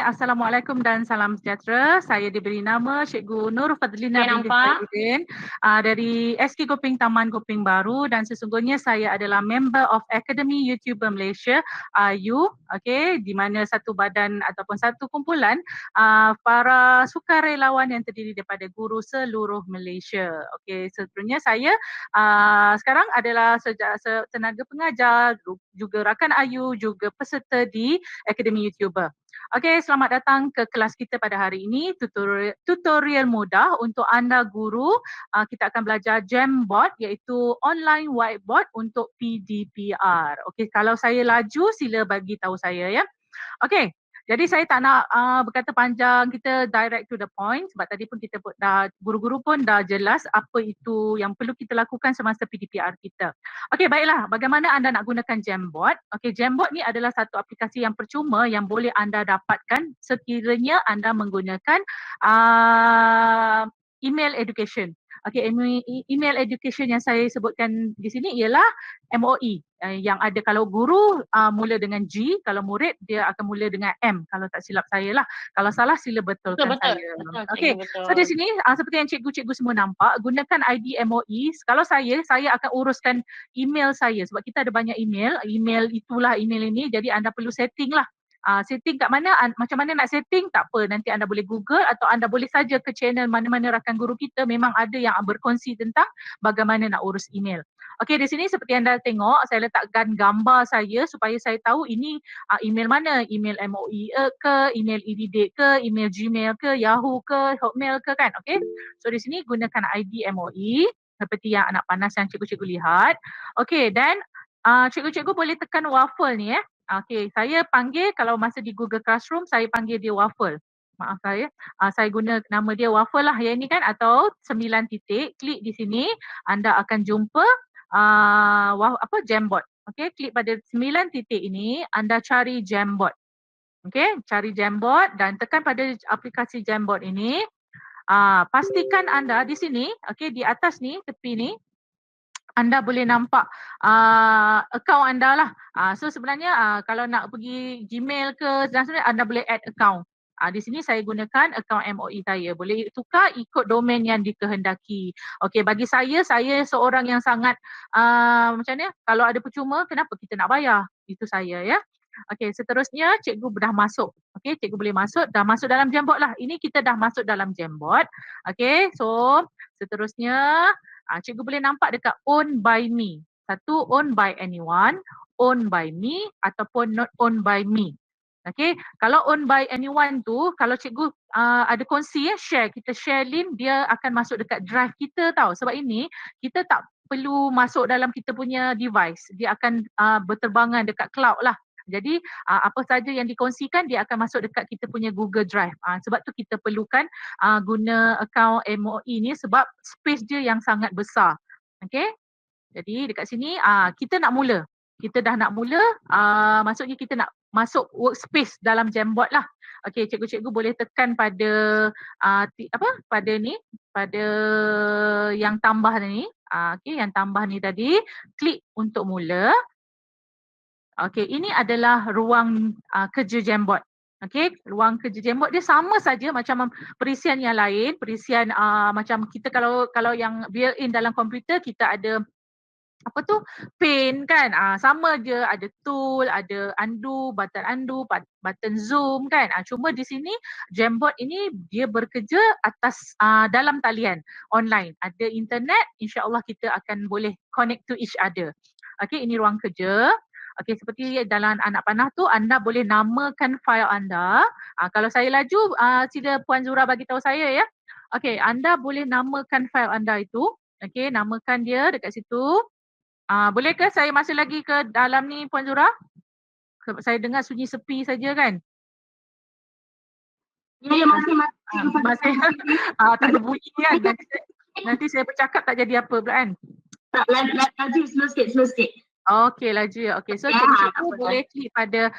Assalamualaikum dan salam sejahtera. Saya diberi nama Cikgu Nur Fadlina binti Faridin dari SK Goping Taman Goping Baru, dan sesungguhnya saya adalah member of Academy YouTuber Malaysia (AYU), okey, di mana satu badan ataupun satu kumpulan para sukarelawan yang terdiri daripada guru seluruh Malaysia. Okey, seterusnya saya sekarang adalah tenaga pengajar, juga rakan AYU, juga peserta di Akademi YouTuber. Okey, selamat datang ke kelas kita pada hari ini, tutorial mudah untuk anda guru. Kita akan belajar Jamboard, iaitu online whiteboard untuk PDPR. Okey, kalau saya laju sila bagi tahu saya ya. Okey, jadi saya tak nak berkata panjang, kita direct to the point sebab tadi pun kita dah, guru-guru pun dah jelas apa itu yang perlu kita lakukan semasa PDPR kita. Okey, baiklah, bagaimana anda nak gunakan Jamboard? Okey, Jamboard ni adalah satu aplikasi yang percuma yang boleh anda dapatkan sekiranya anda menggunakan email education. Okey, email education yang saya sebutkan di sini ialah MOE yang ada kalau guru mula dengan G, kalau murid dia akan mula dengan M, kalau tak silap saya lah. Kalau salah sila betulkan saya. Okey, so di sini seperti yang cikgu-cikgu semua nampak, gunakan ID MOE. Kalau saya akan uruskan email saya sebab kita ada banyak email itulah email ini, jadi anda perlu setting lah. Setting kat mana, macam mana nak setting tak apa, nanti anda boleh google atau anda boleh saja ke channel mana-mana rakan guru kita, memang ada yang berkongsi tentang bagaimana nak urus email. Okey, di sini seperti anda tengok, saya letakkan gambar saya supaya saya tahu ini email mana, email MOE ke, email EDDate ke, email Gmail ke, Yahoo ke, Hotmail ke kan. Okey, so di sini gunakan ID MOE seperti yang anak panas yang cikgu-cikgu lihat. Okey, dan cikgu-cikgu boleh tekan waffle ni Okey, saya panggil, kalau masa di Google Classroom saya panggil dia waffle. Maaf saya guna nama dia waffle lah yang ni kan, atau 9 titik. Klik di sini, anda akan jumpa Jamboard. Okey, klik pada 9 titik ini, anda cari Jamboard. Okey, cari Jamboard dan tekan pada aplikasi Jamboard ini. Pastikan anda di sini, okey, di atas ni, tepi ni, anda boleh nampak akaun anda lah. So sebenarnya kalau nak pergi Gmail ke dan sebagainya, anda boleh add account. Di sini saya gunakan akaun MOE saya. Boleh tukar ikut domain yang dikehendaki. Okey, bagi saya seorang yang sangat macam ni, kalau ada percuma kenapa kita nak bayar? Itu saya ya. Okey, seterusnya cikgu dah masuk. Okey, cikgu boleh masuk, dah masuk dalam Jamboard lah. Ini kita dah masuk dalam Jamboard. Okey, so seterusnya cikgu boleh nampak dekat owned by me. Satu, owned by anyone, owned by me ataupun not owned by me. Okey, kalau owned by anyone tu, kalau cikgu ada kongsi share, kita share link, dia akan masuk dekat drive kita tau. Sebab ini kita tak perlu masuk dalam kita punya device. Dia akan berterbangan dekat cloud lah. Jadi apa saja yang dikongsikan dia akan masuk dekat kita punya Google Drive. Sebab tu kita perlukan guna akaun MOE ni sebab space dia yang sangat besar. Okey. Jadi dekat sini kita nak mula. Kita dah nak mula, maksudnya kita nak masuk workspace dalam Jamboard lah. Okey, cikgu-cikgu boleh tekan pada pada ni, pada yang tambah ni. Okey, yang tambah ni tadi, klik untuk mula. Okey, ini adalah ruang kerja Jamboard. Okey, ruang kerja Jamboard dia sama saja macam perisian yang lain, perisian macam kita kalau yang built-in dalam komputer kita ada pane kan, sama je, ada tool, ada undo, button zoom kan. Cuma di sini Jamboard ini dia bekerja atas dalam talian online, ada internet, insya-Allah kita akan boleh connect to each other. Okey, ini ruang kerja. Okey, seperti dalam anak panah tu, anda boleh namakan file anda. Kalau saya laju, sila Puan Zura bagi tahu saya ya. Okey, anda boleh namakan file anda itu. Okey, namakan dia dekat situ. Bolehkah saya masuk lagi ke dalam ni Puan Zura? Saya dengar sunyi sepi saja kan? Ya, masih. Tak berbunyi kan? Nanti saya bercakap tak jadi apa pula kan? Tak, laju slow sikit. Okey laju ya. Okey, so cikgu-cikgu boleh klik pada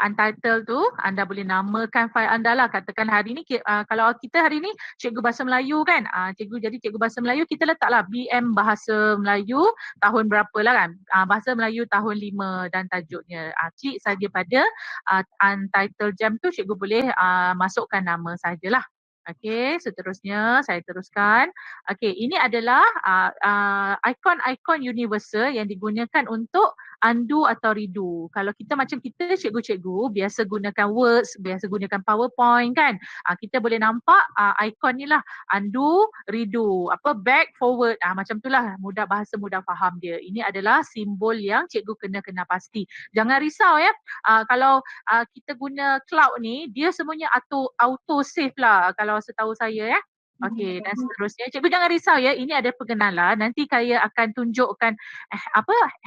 untitled tu, anda boleh namakan fail anda lah. Katakan hari ni kalau kita hari ni cikgu bahasa Melayu kan, cikgu bahasa Melayu, kita letaklah BM bahasa Melayu tahun berapa lah kan. Bahasa Melayu tahun 5 dan tajuknya. Klik saja pada untitled jam tu, cikgu boleh masukkan nama sajalah. Okey, seterusnya saya teruskan. Okey, ini adalah ikon-ikon universal yang digunakan untuk undo atau redo. Kalau kita macam kita cikgu-cikgu biasa gunakan words, biasa gunakan PowerPoint kan. Kita boleh nampak ikon ni lah, undo, redo, back, forward. Macam itulah, mudah bahasa mudah faham dia. Ini adalah simbol yang cikgu kena pasti. Jangan risau ya. Kalau kita guna cloud ni, dia semuanya auto save lah kalau setahu saya ya. Okey, dan seterusnya. Cikgu jangan risau ya, ini ada perkenalan. Nanti saya akan tunjukkan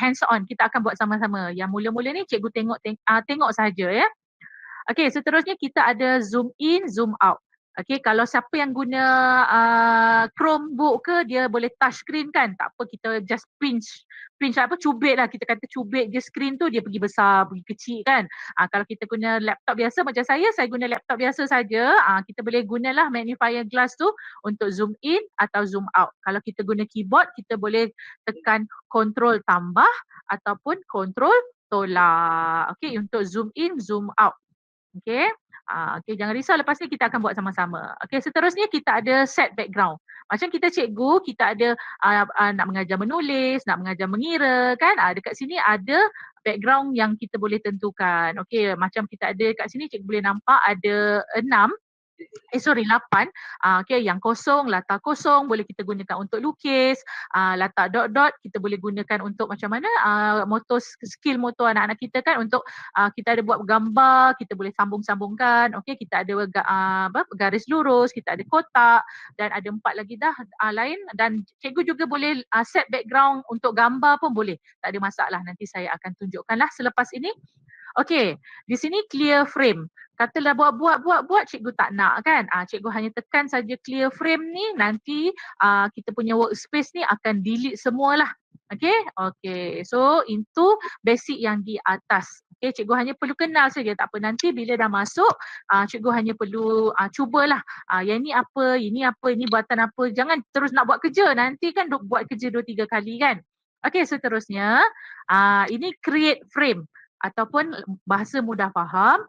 hands on. Kita akan buat sama-sama. Yang mula-mula ni cikgu tengok saja ya. Okey, seterusnya kita ada zoom in, zoom out. Okey, kalau siapa yang guna Chromebook ke, dia boleh touch screen kan? Tak apa, kita just pinch cubit lah. Kita kata cubit je screen tu, dia pergi besar, pergi kecil kan? Kalau kita guna laptop biasa macam saya guna laptop biasa saja. Kita boleh gunalah magnifier glass tu untuk zoom in atau zoom out. Kalau kita guna keyboard, kita boleh tekan control tambah ataupun control tolak. Okey, untuk zoom in, zoom out. Okey. Okey, jangan risau, lepas ni kita akan buat sama-sama. Okey, seterusnya kita ada set background. Macam kita cikgu, kita ada nak mengajar menulis, nak mengajar mengira kan. Dekat sini ada background yang kita boleh tentukan. Okey, macam kita ada kat sini cikgu boleh nampak ada 8. Okey, yang kosong, latar kosong boleh kita gunakan untuk lukis. Latar dot-dot kita boleh gunakan untuk macam mana skill motor anak-anak kita kan, untuk kita ada buat gambar, kita boleh sambung-sambungkan. Okey, kita ada garis lurus, kita ada kotak dan ada 4 lagi dah lain, dan cikgu juga boleh set background untuk gambar pun boleh. Tak ada masalah, nanti saya akan tunjukkanlah selepas ini. Okey, di sini clear frame. Katalah buat, cikgu tak nak kan. Cikgu hanya tekan saja clear frame ni, nanti kita punya workspace ni akan delete semualah. Okey. So itu basic yang di atas. Okey, cikgu hanya perlu kenal saja, tak apa. Nanti bila dah masuk, cikgu hanya perlu cubalah. Yang ini apa, ini buatan apa. Jangan terus nak buat kerja. Nanti kan buat kerja 2-3 kali kan. Okey, seterusnya ini create frame ataupun bahasa mudah faham,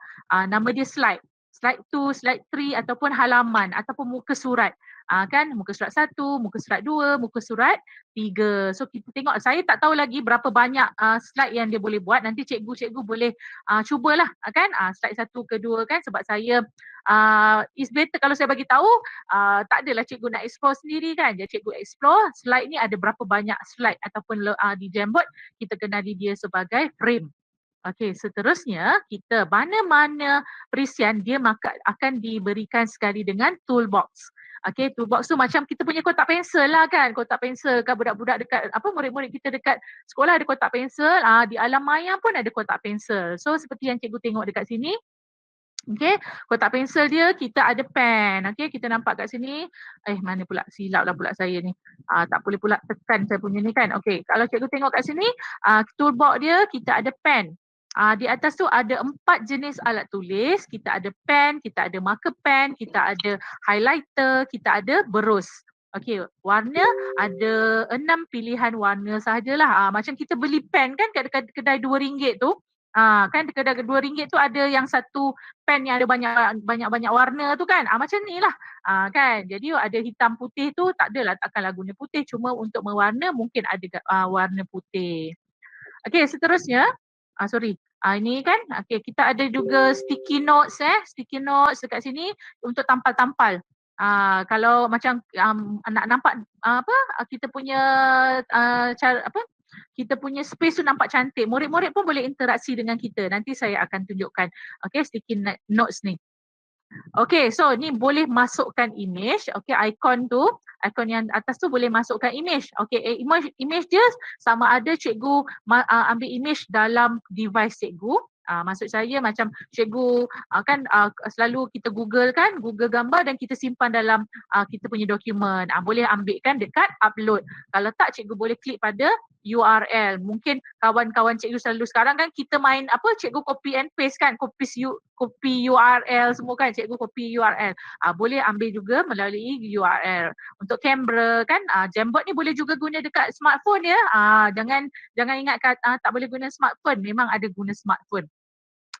nama dia slide. Slide 2, slide 3 ataupun halaman ataupun muka surat. Kan muka surat 1, muka surat 2, muka surat 3. So kita tengok, saya tak tahu lagi berapa banyak slide yang dia boleh buat. Nanti cikgu-cikgu boleh cubalah kan, slide 1 ke 2 kan, sebab saya is better kalau saya bagi tahu, tak adalah cikgu nak explore sendiri kan. Jadi cikgu explore slide ni ada berapa banyak slide ataupun di Jamboard kita kenali dia sebagai frame. Okey, seterusnya kita mana-mana perisian dia akan diberikan sekali dengan toolbox. Okey, toolbox tu macam kita punya kotak pensel lah kan. Kotak pensel kan, budak-budak dekat murid-murid kita dekat sekolah ada kotak pensel, di alam maya pun ada kotak pensel. So seperti yang cikgu tengok dekat sini. Okey, kotak pensel dia kita ada pen. Okey, kita nampak kat sini. Mana pula, silap lah pula saya ni. Tak boleh pula tekan saya punya ni kan. Okey, kalau cikgu tengok kat sini, toolbox dia kita ada pen. Di atas tu ada 4 jenis alat tulis. Kita ada pen, kita ada marker pen, kita ada highlighter, kita ada berus. Okey, warna ada 6 pilihan warna sahajalah. Macam kita beli pen kan kat kedai RM2 tu. Kan kedai RM2 tu ada yang satu pen yang ada banyak warna tu kan. Macam ni lah. Kan. Jadi ada hitam putih tu, tak adalah, takkanlah guna putih. Cuma untuk mewarna mungkin ada warna putih. Okey, seterusnya. Ini kan, kita ada juga sticky notes dekat sini untuk tampal-tampal. Kalau macam nak nampak kita punya kita punya space tu nampak cantik. Murid-murid pun boleh interaksi dengan kita. Nanti saya akan tunjukkan. Sticky notes ni. Okay, so ni boleh masukkan image. Okay, ikon yang atas tu boleh masukkan image. Okay, image dia sama ada cikgu ambil image dalam device cikgu. Maksud saya macam cikgu kan selalu kita Google gambar dan kita simpan dalam kita punya dokumen. Boleh ambil kan dekat upload. Kalau tak, cikgu boleh klik pada URL. Mungkin kawan-kawan cikgu selalu sekarang kan kita main apa, cikgu copy and paste kan, copy URL semua kan, cikgu copy URL. Boleh ambil juga melalui URL. Untuk Canberra kan, Jamboard ni boleh juga guna dekat smartphone ya. Jangan ingat tak boleh guna smartphone, memang ada guna smartphone.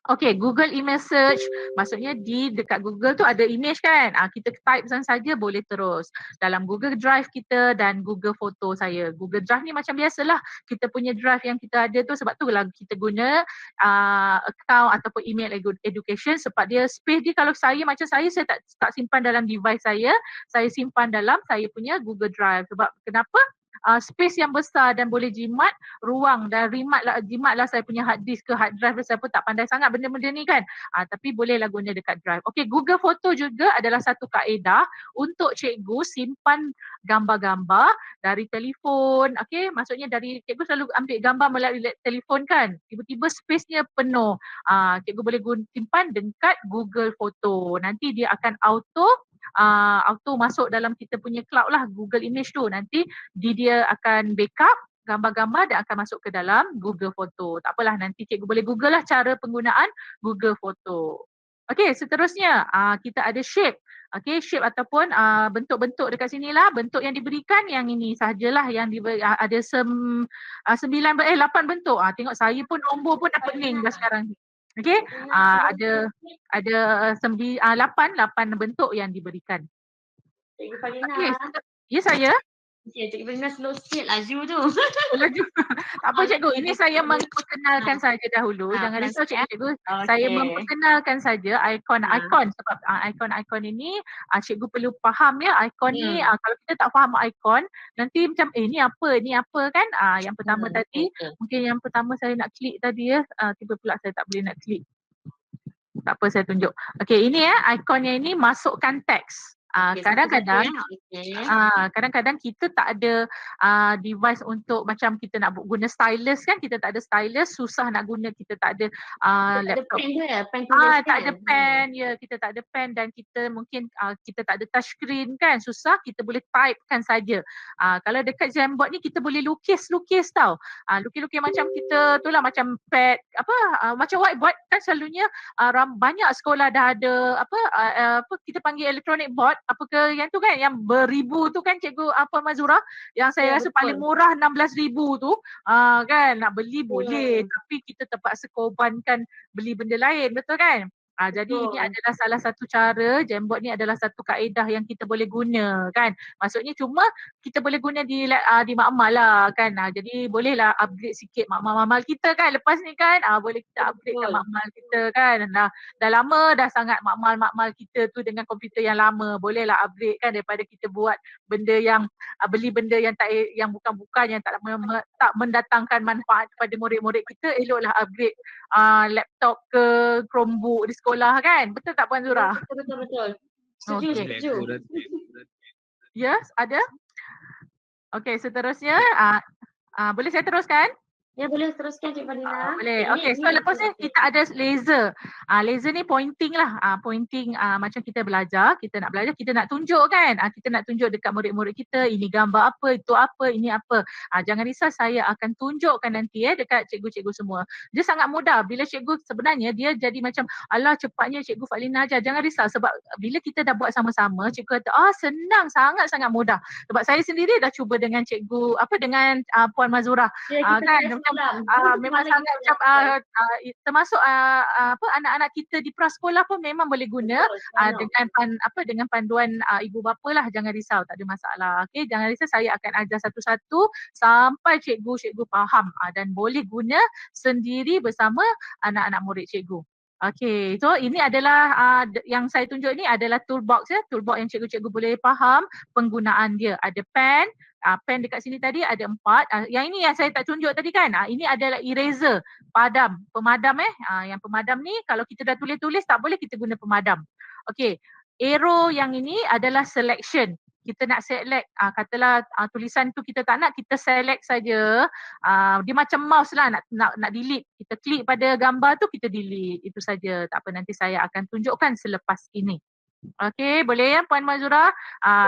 Okay, Google Image Search, maksudnya di dekat Google tu ada image kan, kita type saja boleh terus dalam Google Drive kita dan Google Photo saya. Google Drive ni macam biasalah, kita punya drive yang kita ada tu, sebab tu lah kita guna account ataupun email education, sebab dia space dia, kalau saya macam saya tak simpan dalam device saya simpan dalam saya punya Google Drive. Sebab kenapa? Space yang besar dan boleh jimat ruang, dan jimatlah saya punya hard disk ke hard drive, saya pun tak pandai sangat benda-benda ni kan. Tapi bolehlah guna dekat drive. Okey, Google Photo juga adalah satu kaedah untuk cikgu simpan gambar-gambar dari telefon. Okey, maksudnya dari cikgu selalu ambil gambar melalui telefon kan. Tiba-tiba space-nya penuh. Cikgu boleh simpan dekat Google Photo. Nanti dia akan auto masuk dalam kita punya cloud lah, Google Image tu. Nanti dia akan backup gambar-gambar dan akan masuk ke dalam Google Photo. Tak apalah, nanti cikgu boleh google lah cara penggunaan Google Photo. Okey, seterusnya kita ada shape. Okey, shape ataupun bentuk-bentuk dekat sini lah. Bentuk yang diberikan yang ini sahajalah, yang ada 8 bentuk. Tengok saya pun nombor pun dah pening dah sekarang. Okey, ada 8 bentuk yang diberikan. Cikgu Farina. Okey, ya saya. Cikgu Farina slow sikit, laju tu. Laju. Tak apa cikgu, ini saya memperkenalkan saja dahulu. Jangan risau cikgu. Saya memperkenalkan saja ikon-ikon, sebab ikon-ikon ini cikgu perlu faham ya. Ikon ni kalau kita tak faham ikon, nanti macam ni apa kan. Yang pertama tadi, mungkin yang pertama saya nak klik tadi ya. Tiba pula saya tak boleh nak klik. Tak apa, saya tunjuk. Okey, ini ya, ikonnya ini masukkan teks. Kadang-kadang kadang-kadang kita tak ada device untuk macam kita nak guna stylus kan, kita tak ada stylus, susah nak guna, kita tak ada laptop. Tak ada pen ya, kita tak ada pen, dan kita mungkin kita tak ada touch screen kan, susah, kita boleh type kan saja. Kalau dekat Jamboard ni kita boleh lukis-lukis tau. Lukis-lukis macam kita tu lah, macam pad macam whiteboard kan, selalunya banyak sekolah dah ada apa kita panggil electronic board, apa ke yang tu kan, yang beribu tu kan cikgu Mazura, yang saya rasa betul. Paling murah 16,000 tu kan, nak beli boleh, tapi kita terpaksa korbankan beli benda lain, betul kan? Jadi ini adalah salah satu cara, Jamboard ni adalah satu kaedah yang kita boleh guna kan. Maksudnya cuma kita boleh guna di makmal lah kan. Jadi bolehlah upgrade sikit makmal-makmal kita kan lepas ni kan. Boleh kita upgradekan makmal kita kan. Dah lama dah sangat makmal-makmal kita tu dengan komputer yang lama. Bolehlah upgrade kan, daripada kita buat benda yang beli benda yang bukan-bukan, yang tak mendatangkan manfaat kepada murid-murid kita. Eloklah upgrade laptop ke Chromebook di sekolah kan. Betul tak Puan Zura? Betul. Setuju. Yes, ada? Okey, seterusnya boleh saya teruskan? Ya, boleh teruskan Cik Farina. Boleh. Okey, so lepas ni kita ada laser. Laser ni pointing lah. Pointing macam kita belajar, kita nak tunjuk kan. Kita nak tunjuk dekat murid-murid kita, ini gambar apa, itu apa, ini apa. Jangan risau, saya akan tunjukkan nanti dekat cikgu-cikgu semua. Dia sangat mudah. Bila cikgu sebenarnya dia jadi macam, alah cepatnya Cikgu Fadlina ajar. Jangan risau, sebab bila kita dah buat sama-sama, cikgu kata, senang, sangat-sangat mudah. Sebab saya sendiri dah cuba dengan cikgu, dengan Puan Mazura. Kan? Memang sangat macam termasuk anak-anak kita di prasekolah pun memang boleh guna dengan panduan ibu bapa lah. Jangan risau, tak ada masalah. Okey, jangan risau, saya akan ajar satu-satu sampai cikgu faham dan boleh guna sendiri bersama anak-anak murid cikgu. Okey, so ini adalah yang saya tunjuk ni adalah toolbox ya, toolbox yang cikgu-cikgu boleh faham penggunaan dia. Ada pen, pen dekat sini tadi ada 4. Yang ini yang saya tak tunjuk tadi kan, ini adalah eraser, pemadam yang pemadam ni kalau kita dah tulis-tulis tak boleh kita guna pemadam. Okey, arrow yang ini adalah selection. Kita nak select, katalah tulisan tu kita tak nak, kita select saja. Dia macam mouse lah, nak delete. Kita klik pada gambar tu, kita delete. Itu saja. Tak apa, nanti saya akan tunjukkan selepas ini. Okey, boleh ya Puan Mazura?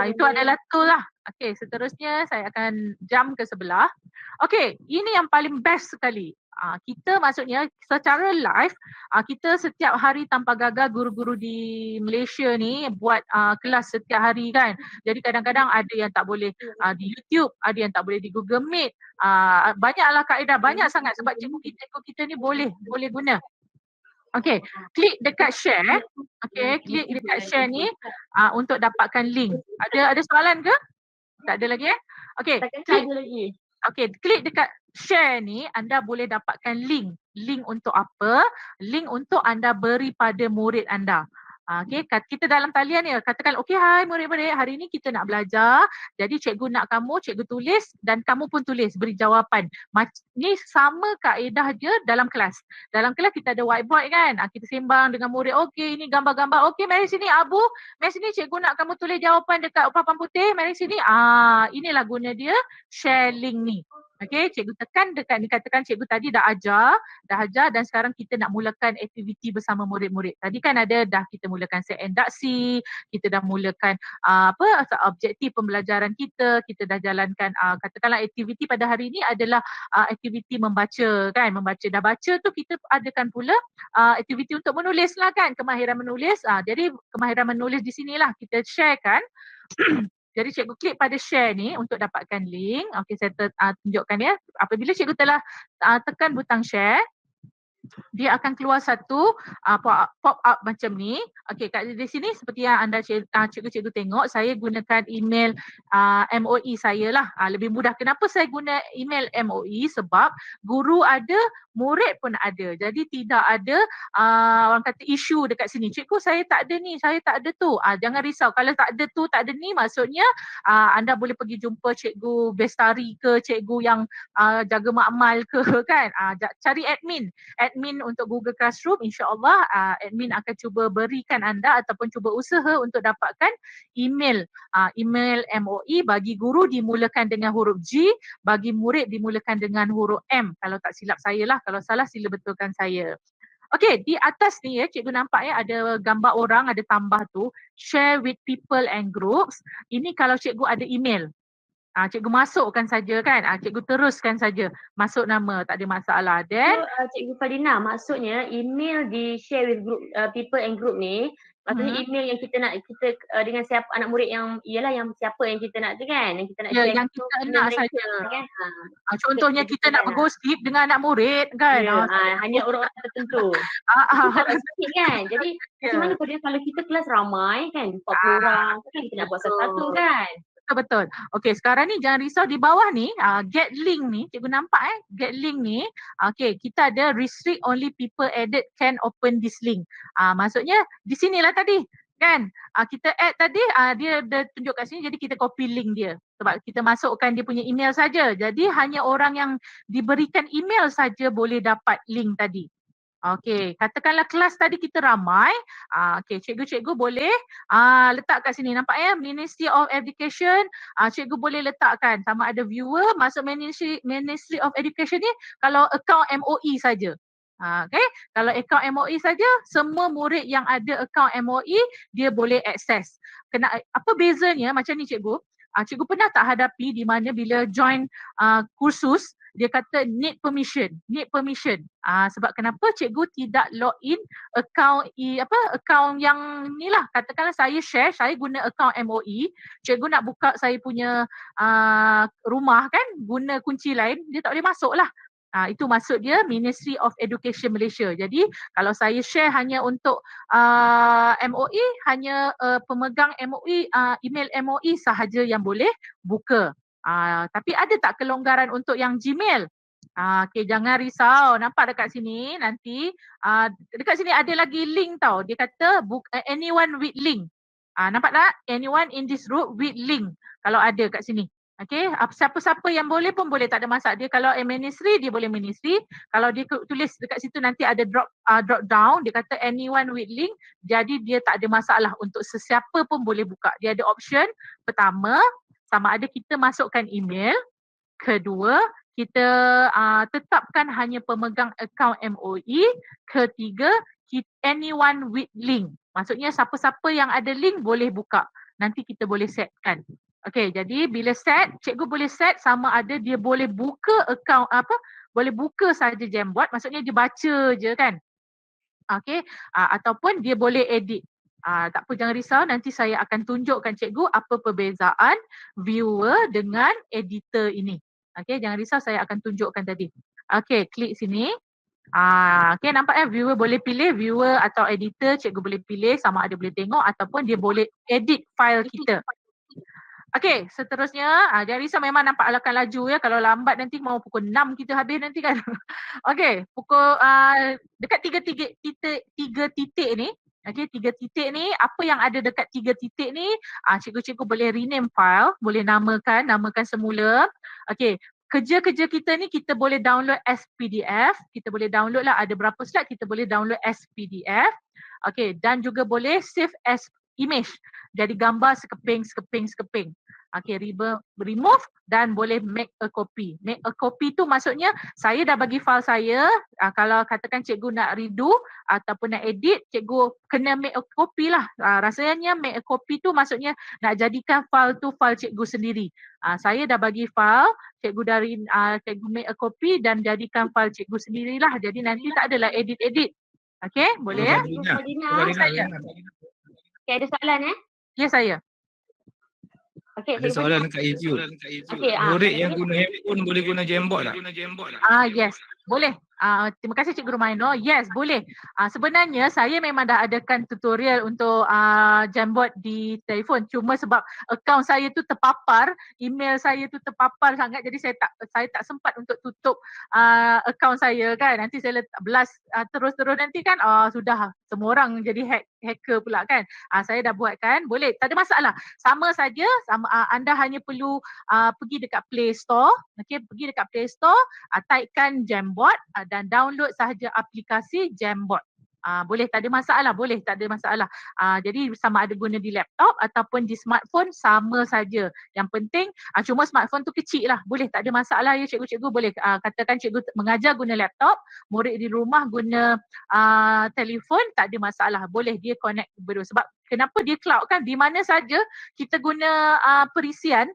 Itu adalah tool lah. Okey, seterusnya saya akan jump ke sebelah. Okey, ini yang paling best sekali. Kita maksudnya secara live, kita setiap hari tanpa gagal guru-guru di Malaysia ni buat kelas setiap hari kan. Jadi kadang-kadang ada yang tak boleh di YouTube, ada yang tak boleh di Google Meet. Banyaklah kaedah, banyak sangat sebab cikgu kita ni boleh guna. Okey, klik dekat share. Okey, klik dekat share ni untuk dapatkan link. Ada soalan ke? Tak ada lagi Okey, klik lagi. Okey, klik dekat share ni anda boleh dapatkan link. Link untuk apa? Link untuk anda beri pada murid anda. Okey, kita dalam talian ni katakan okey hai murid-murid, hari ni kita nak belajar. Jadi cikgu nak kamu, cikgu tulis dan kamu pun tulis beri jawapan. Ni sama kaedah je dalam kelas. Dalam kelas kita ada whiteboard kan. Kita sembang dengan murid. Okey, ini gambar-gambar. Okey, mari sini Abu. Mari sini cikgu nak kamu tulis jawapan dekat papan putih. Mari sini. Inilah guna dia share link ni. Okey, cikgu tekan dekat ni, katakan cikgu tadi dah ajar dan sekarang kita nak mulakan aktiviti bersama murid-murid. Tadi kan dah kita mulakan set induksi, kita dah mulakan objektif pembelajaran kita dah jalankan katakanlah aktiviti pada hari ini adalah aktiviti membaca kan, dah baca tu kita adakan pula aktiviti untuk menulis lah kan, kemahiran menulis. Jadi kemahiran menulis di sinilah kita share kan. Jadi cikgu klik pada share ni untuk dapatkan link. Okey, saya tunjukkan ya. Apabila cikgu telah tekan butang share, dia akan keluar satu pop up macam ni. Okey, kat di sini seperti yang anda cikgu-cikgu tengok, saya gunakan email MOE saya lah. Lebih mudah. Kenapa saya guna email MOE? Sebab guru ada, murid pun ada. Jadi tidak ada orang kata isu dekat sini. Cikgu saya tak ada ni, saya tak ada tu. Jangan risau. Kalau tak ada tu, tak ada ni, maksudnya anda boleh pergi jumpa cikgu Bestari ke, cikgu yang jaga makmal ke kan. Cari admin untuk Google Classroom, insya-Allah admin akan cuba berikan anda ataupun cuba usaha untuk dapatkan email MOE. Bagi guru dimulakan dengan huruf G, bagi murid dimulakan dengan huruf M. Kalau tak silap saya lah, kalau salah sila betulkan saya. Okey, di atas ni ya, cikgu nampak ya ada gambar orang, ada tambah tu, share with people and groups. Ini kalau cikgu ada email. Cikgu masukkan saja kan, cikgu teruskan saja masuk nama, tak ada masalah. Then Cikgu Fadina, maksudnya email di share with group people and group ni, maksudnya email yang kita nak dengan siapa anak murid yang ialah yang siapa yang kita nak tu kan, yang kita nak share yang kita nak saja kan. Contohnya kita nak bergosip dengan anak murid kan. Hanya orang tertentu. Kalau sikit kan. Jadi macam mana kalau kita kelas ramai kan, 40 orang kan, kita nak buat satu-satu kan. Betul. Okey, sekarang ni jangan risau, di bawah ni get link ni, cikgu nampak get link ni. Okey, kita ada restrict only people added can open this link. Maksudnya di sinilah tadi kan. Kita add tadi dia tunjuk kat sini, jadi kita copy link dia. Sebab kita masukkan dia punya email saja. Jadi hanya orang yang diberikan email saja boleh dapat link tadi. Okey, katakanlah kelas tadi kita ramai. Okey, cikgu-cikgu boleh letak kat sini. Nampak ya, Ministry of Education. Cikgu boleh letakkan sama ada viewer masuk Ministry of Education ni kalau akaun MOE saja. Okey, kalau akaun MOE saja, semua murid yang ada akaun MOE dia boleh akses. Apa bezanya macam ni cikgu? Cikgu pernah tak hadapi di mana bila join kursus dia kata need permission. Sebab kenapa cikgu tidak login akaun yang ni lah. Katakanlah saya share, saya guna akaun MOE, cikgu nak buka saya punya rumah kan, guna kunci lain, dia tak boleh masuk lah. Itu maksud dia Ministry of Education Malaysia. Jadi kalau saya share hanya untuk MOE, hanya pemegang MOE, email MOE sahaja yang boleh buka. Tapi ada tak kelonggaran untuk yang Gmail? Okey, jangan risau. Nampak dekat sini nanti dekat sini ada lagi link tau. Dia kata book anyone with link. Nampak tak? Anyone in this group with link. Kalau ada kat sini. Okey, siapa-siapa yang boleh pun boleh, tak ada masalah. Dia kalau ministry dia boleh ministry. Kalau dia tulis dekat situ nanti ada drop down, dia kata anyone with link. Jadi dia tak ada masalah untuk sesiapa pun boleh buka. Dia ada option pertama, sama ada kita masukkan email. Kedua, kita tetapkan hanya pemegang akaun MOE. Ketiga, anyone with link. Maksudnya siapa-siapa yang ada link boleh buka. Nanti kita boleh setkan. Okey, jadi bila set, cikgu boleh set sama ada dia boleh buka akaun boleh buka saja Jamboard, maksudnya dia baca je kan. Okey, ataupun dia boleh edit. Tak apa jangan risau, nanti saya akan tunjukkan cikgu apa perbezaan viewer dengan editor ini. Okey, jangan risau saya akan tunjukkan tadi. Okey, klik sini. Okey nampak viewer boleh pilih viewer atau editor, cikgu boleh pilih sama ada boleh tengok ataupun dia boleh edit file kita. Okey, seterusnya jangan risau memang nampak akan laju ya. Kalau lambat nanti mau pukul 6 kita habis nanti kan. Okey, pukul dekat tiga titik ni. Okey, 3 titik ni, apa yang ada dekat 3 titik ni, cikgu-cikgu boleh rename file, boleh namakan semula. Okey, kerja-kerja kita ni kita boleh download as PDF. Kita boleh download lah, ada berapa slide kita boleh download as PDF. Okey, dan juga boleh save as image. Jadi gambar sekeping. Okey, remove dan boleh make a copy. Make a copy tu maksudnya saya dah bagi file saya, kalau katakan cikgu nak redo ataupun nak edit, cikgu kena make a copy lah. Rasanya make a copy tu maksudnya nak jadikan file tu file cikgu sendiri. Saya dah bagi file, cikgu dari cikgu make a copy dan jadikan file cikgu sendirilah. Jadi nanti tak adalah edit-edit. Okey, boleh ya? Saya. Okay, ada soalan Ya saya. Okay, Ada soalan dekat YouTube. Murid yang guna handphone boleh guna Jamboard tak? Yes, boleh. Terima kasih Cikgu Rumaino. Yes, boleh. Sebenarnya saya memang dah adakan tutorial untuk Jamboard di telefon. Cuma sebab akaun saya tu terpapar, email saya tu terpapar sangat, jadi saya tak sempat untuk tutup akaun saya kan. Nanti saya blast terus-terus nanti kan sudah semua orang jadi hacker pula kan. Saya dah buatkan. Boleh, tak ada masalah. Sama saja, anda hanya perlu pergi dekat Play Store. Okey, pergi dekat Play Store, typekan Jamboard dan download sahaja aplikasi Jamboard. Boleh, tak ada masalah, boleh, tak ada masalah. Jadi sama ada guna di laptop ataupun di smartphone sama saja. Yang penting cuma smartphone tu kecil lah, boleh, tak ada masalah ya cikgu-cikgu, boleh. Katakan cikgu mengajar guna laptop, murid di rumah guna telefon, tak ada masalah, boleh dia connect berdua. Sebab kenapa dia cloud kan, di mana saja kita guna perisian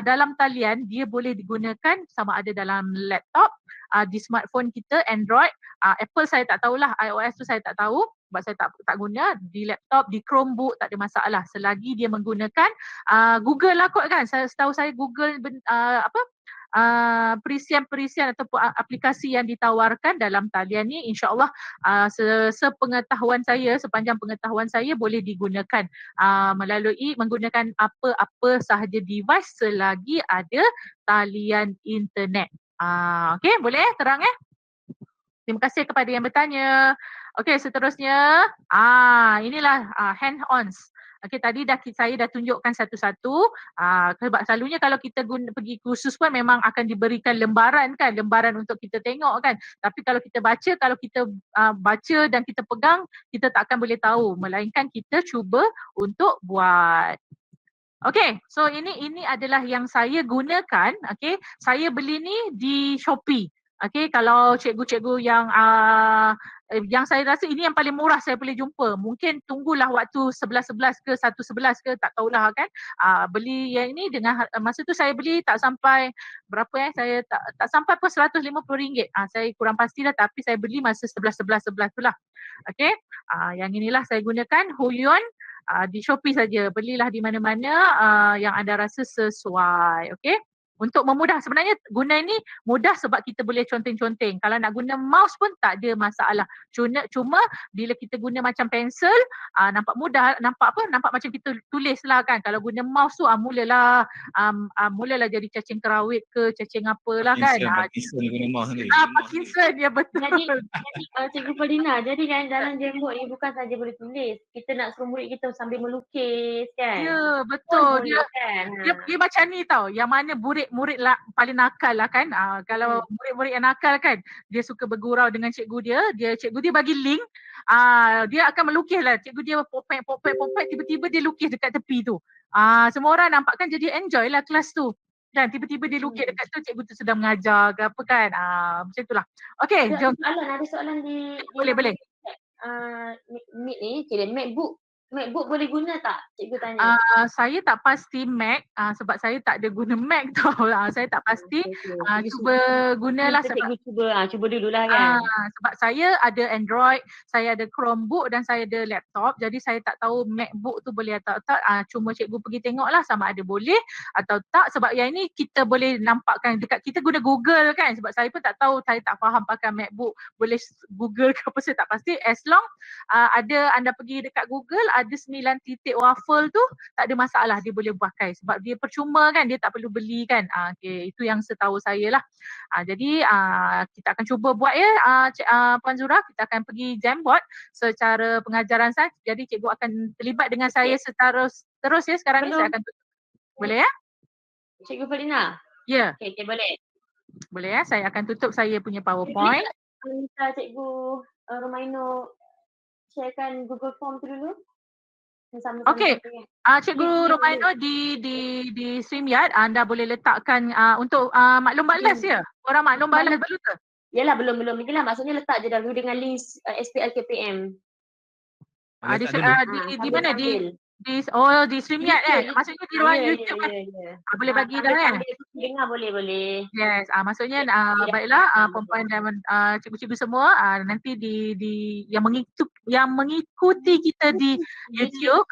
dalam talian, dia boleh digunakan sama ada dalam laptop, di smartphone kita Android, Apple saya tak tahulah, iOS tu saya tak tahu sebab saya tak guna. Di laptop, di Chromebook tak ada masalah selagi dia menggunakan Google lah kot kan. Setahu saya Google perisian-perisian ataupun aplikasi yang ditawarkan dalam talian ni, insya-Allah sepengetahuan saya, sepanjang pengetahuan saya boleh digunakan melalui menggunakan apa-apa sahaja device selagi ada talian internet. Okey, boleh terang Terima kasih kepada yang bertanya. Okey, seterusnya inilah hand-ons. Okey, tadi saya dah tunjukkan satu-satu. Sebab selalunya kalau kita pergi kursus pun memang akan diberikan lembaran kan, lembaran untuk kita tengok kan. Tapi kalau kita baca dan kita pegang, kita tak akan boleh tahu, melainkan kita cuba untuk buat. Okey, so ini adalah yang saya gunakan. Okey, saya beli ni di Shopee. Okey, kalau cikgu-cikgu yang saya rasa ini yang paling murah saya boleh jumpa. Mungkin tunggulah waktu 11.11 ke 1.11 ke, tak tahulah kan. Beli yang ini dengan masa tu saya beli tak sampai berapa saya tak sampai pun RM150. Saya kurang pastilah, tapi saya beli masa 11.11 tu lah. Okey, yang inilah saya gunakan Huion. Di Shopee saja, belilah di mana-mana yang anda rasa sesuai. Okey, untuk memudah, sebenarnya guna ni mudah sebab kita boleh conteng-conteng. Kalau nak guna mouse pun tak ada masalah. Cuma bila kita guna macam pensel, nampak mudah, nampak macam kita tulis lah kan. Kalau guna mouse tu mulalah jadi cacing kerawit ke cacing apalah kan. Parkinson guna mouse ni. Parkinson, ya betul. Jadi Cikgu Ferdina, jadi kan dalam Jamboard ni bukan saja boleh tulis, kita nak suruh murid kita sambil melukis kan. Ya, betul. Boleh kan. Dia macam ni tau, yang mana murid paling nakal lah kan. Kalau murid-murid yang nakal kan, dia suka bergurau dengan cikgu dia bagi link, dia akan melukis lah. Cikgu dia popek, tiba-tiba dia lukis dekat tepi tu. Semua orang nampak kan, jadi enjoy lah kelas tu. Dan tiba-tiba dia lukis dekat tu, cikgu tu sedang mengajar ke apa kan. Macam itulah. Okey, jom. Ada soalan di Boleh. Meet ni, kira MacBook MacBook boleh guna tak? Cikgu tanya. Saya tak pasti Mac sebab saya tak ada guna Mac tau. Saya tak pasti. Cuba gunalah sebab cuba dululah kan. sebab saya ada Android, saya ada Chromebook dan saya ada laptop. Jadi saya tak tahu MacBook tu boleh atau tak. Cuma cikgu pergi tengoklah sama ada boleh atau tak. Sebab yang ini kita boleh nampakkan dekat kita guna Google kan. Sebab saya pun tak tahu, saya tak faham pakai MacBook. Boleh Google ke apa saya tak pasti. As long ada anda pergi dekat Google, ada 9 titik waffle tu, tak ada masalah, dia boleh pakai sebab dia percuma kan, dia tak perlu beli kan. Okay, itu yang setahu saya lah. Jadi kita akan cuba buat ya Puan Zura, kita akan pergi Jamboard secara pengajaran sains. Jadi cikgu akan terlibat dengan saya secara terus ya sekarang ni saya akan tutup. Boleh ya? Cikgu Fadina? Ya. Okay, boleh. Boleh ya, saya akan tutup saya punya PowerPoint. Minta Cikgu Romaino sharekan Google Form tu dulu. Okey. Cikgu Romaino di StreamYard anda boleh letakkan untuk maklum balas ya. Orang maklum balas belum ke? Yalah belum. Inilah maksudnya letak je dahulu dengan link SPL KPM. Di mana? Di StreamYard kan? Maksudnya di ruang YouTube kan? Boleh bagi dah kan? Dengar boleh. Yes, maksudnya baiklah perempuan dan cikgu-cikgu semua nanti di yang mengikuti kita di YouTube,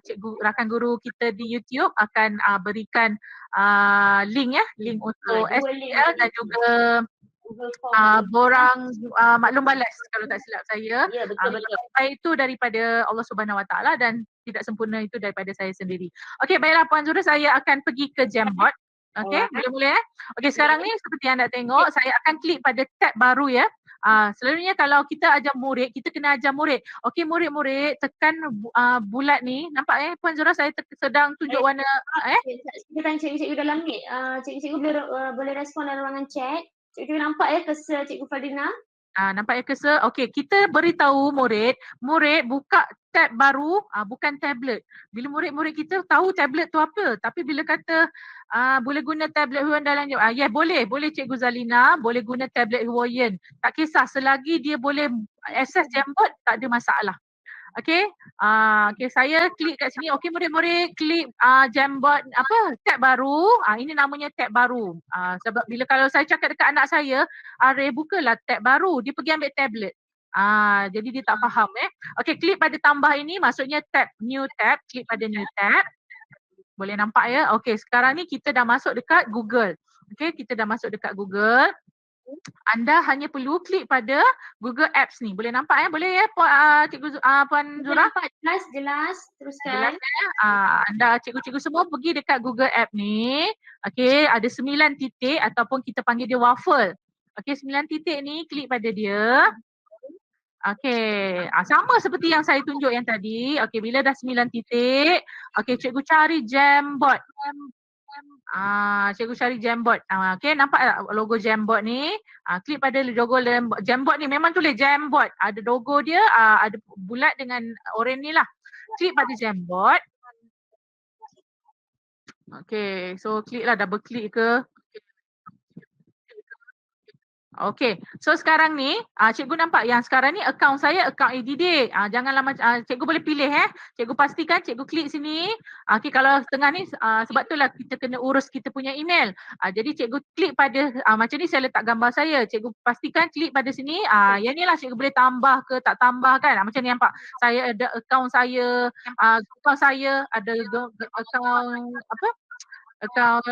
cikgu rakan guru kita di YouTube akan berikan link untuk SPL dan juga borang maklum balas kalau tak silap saya. Ya, betul. Baik itu daripada Allah Subhanahu Wa Taala dan tidak sempurna itu daripada saya sendiri. Okey, baiklah Puan Zura, saya akan pergi ke Jamboard. Okey, boleh ya? Okey, sekarang ni seperti anda tengok, saya akan klik pada tab baru ya. Selalunya kalau kita ajar murid, kita kena ajar murid. Okey, murid-murid tekan bulat ni. Nampak Puan Zura, saya sedang tunjuk warna Kita tanya cikgu dalam ni. Cikgu boleh respon dalam ruangan chat. Cikgu nampak cursor Cikgu Fadina? Nampak cursor? Okey, kita beritahu murid buka tab baru, bukan tablet. Bila murid-murid kita tahu tablet tu apa, tapi bila kata boleh guna tablet Huan dalam ya boleh Cikgu Zalina, boleh guna tablet Huayan. Tak kisah selagi dia boleh access Jamboard, tak ada masalah. Okey. Okey, saya klik kat sini. Okey, murid-murid klik Jamboard tab baru. Ini namanya tab baru. Sebab bila kalau saya cakap dekat anak saya, Arif bukalah tab baru, dia pergi ambil tablet. Jadi dia tak faham Okey, klik pada tambah ini maksudnya tab, new tab, klik pada new tab. Boleh nampak ya? Okey, sekarang ni kita dah masuk dekat Google. Okey, kita dah masuk dekat Google. Anda hanya perlu klik pada Google Apps ni. Boleh nampak boleh ya Cikgu Puan Zura? Jelas. Teruskan. Anda cikgu-cikgu semua pergi dekat Google App ni. Okey, ada 9 titik ataupun kita panggil dia waffle. Okey, 9 titik ni klik pada dia. Okey, sama seperti yang saya tunjuk yang tadi. Okey, bila dah 9 titik, okey cikgu cari Jamboard. Cikgu cari Jamboard. Okey, nampak tak logo Jamboard ni? Klik pada logo Jamboard ni, memang tulis Jamboard. Ada logo dia, ada bulat dengan oranye ni lah. Klik pada Jamboard. Okey, so klik lah, double klik ke. Okey, so sekarang ni cikgu nampak yang sekarang ni akaun saya akaun ADD. Janganlah cikgu boleh pilih Cikgu pastikan cikgu klik sini. Okey, kalau tengah ni sebab itulah kita kena urus kita punya email. Jadi cikgu klik pada macam ni saya letak gambar saya. Cikgu pastikan klik pada sini. Yang ni lah cikgu boleh tambah ke tak tambah kan. Macam ni nampak. Saya ada akaun saya, ada akaun akaun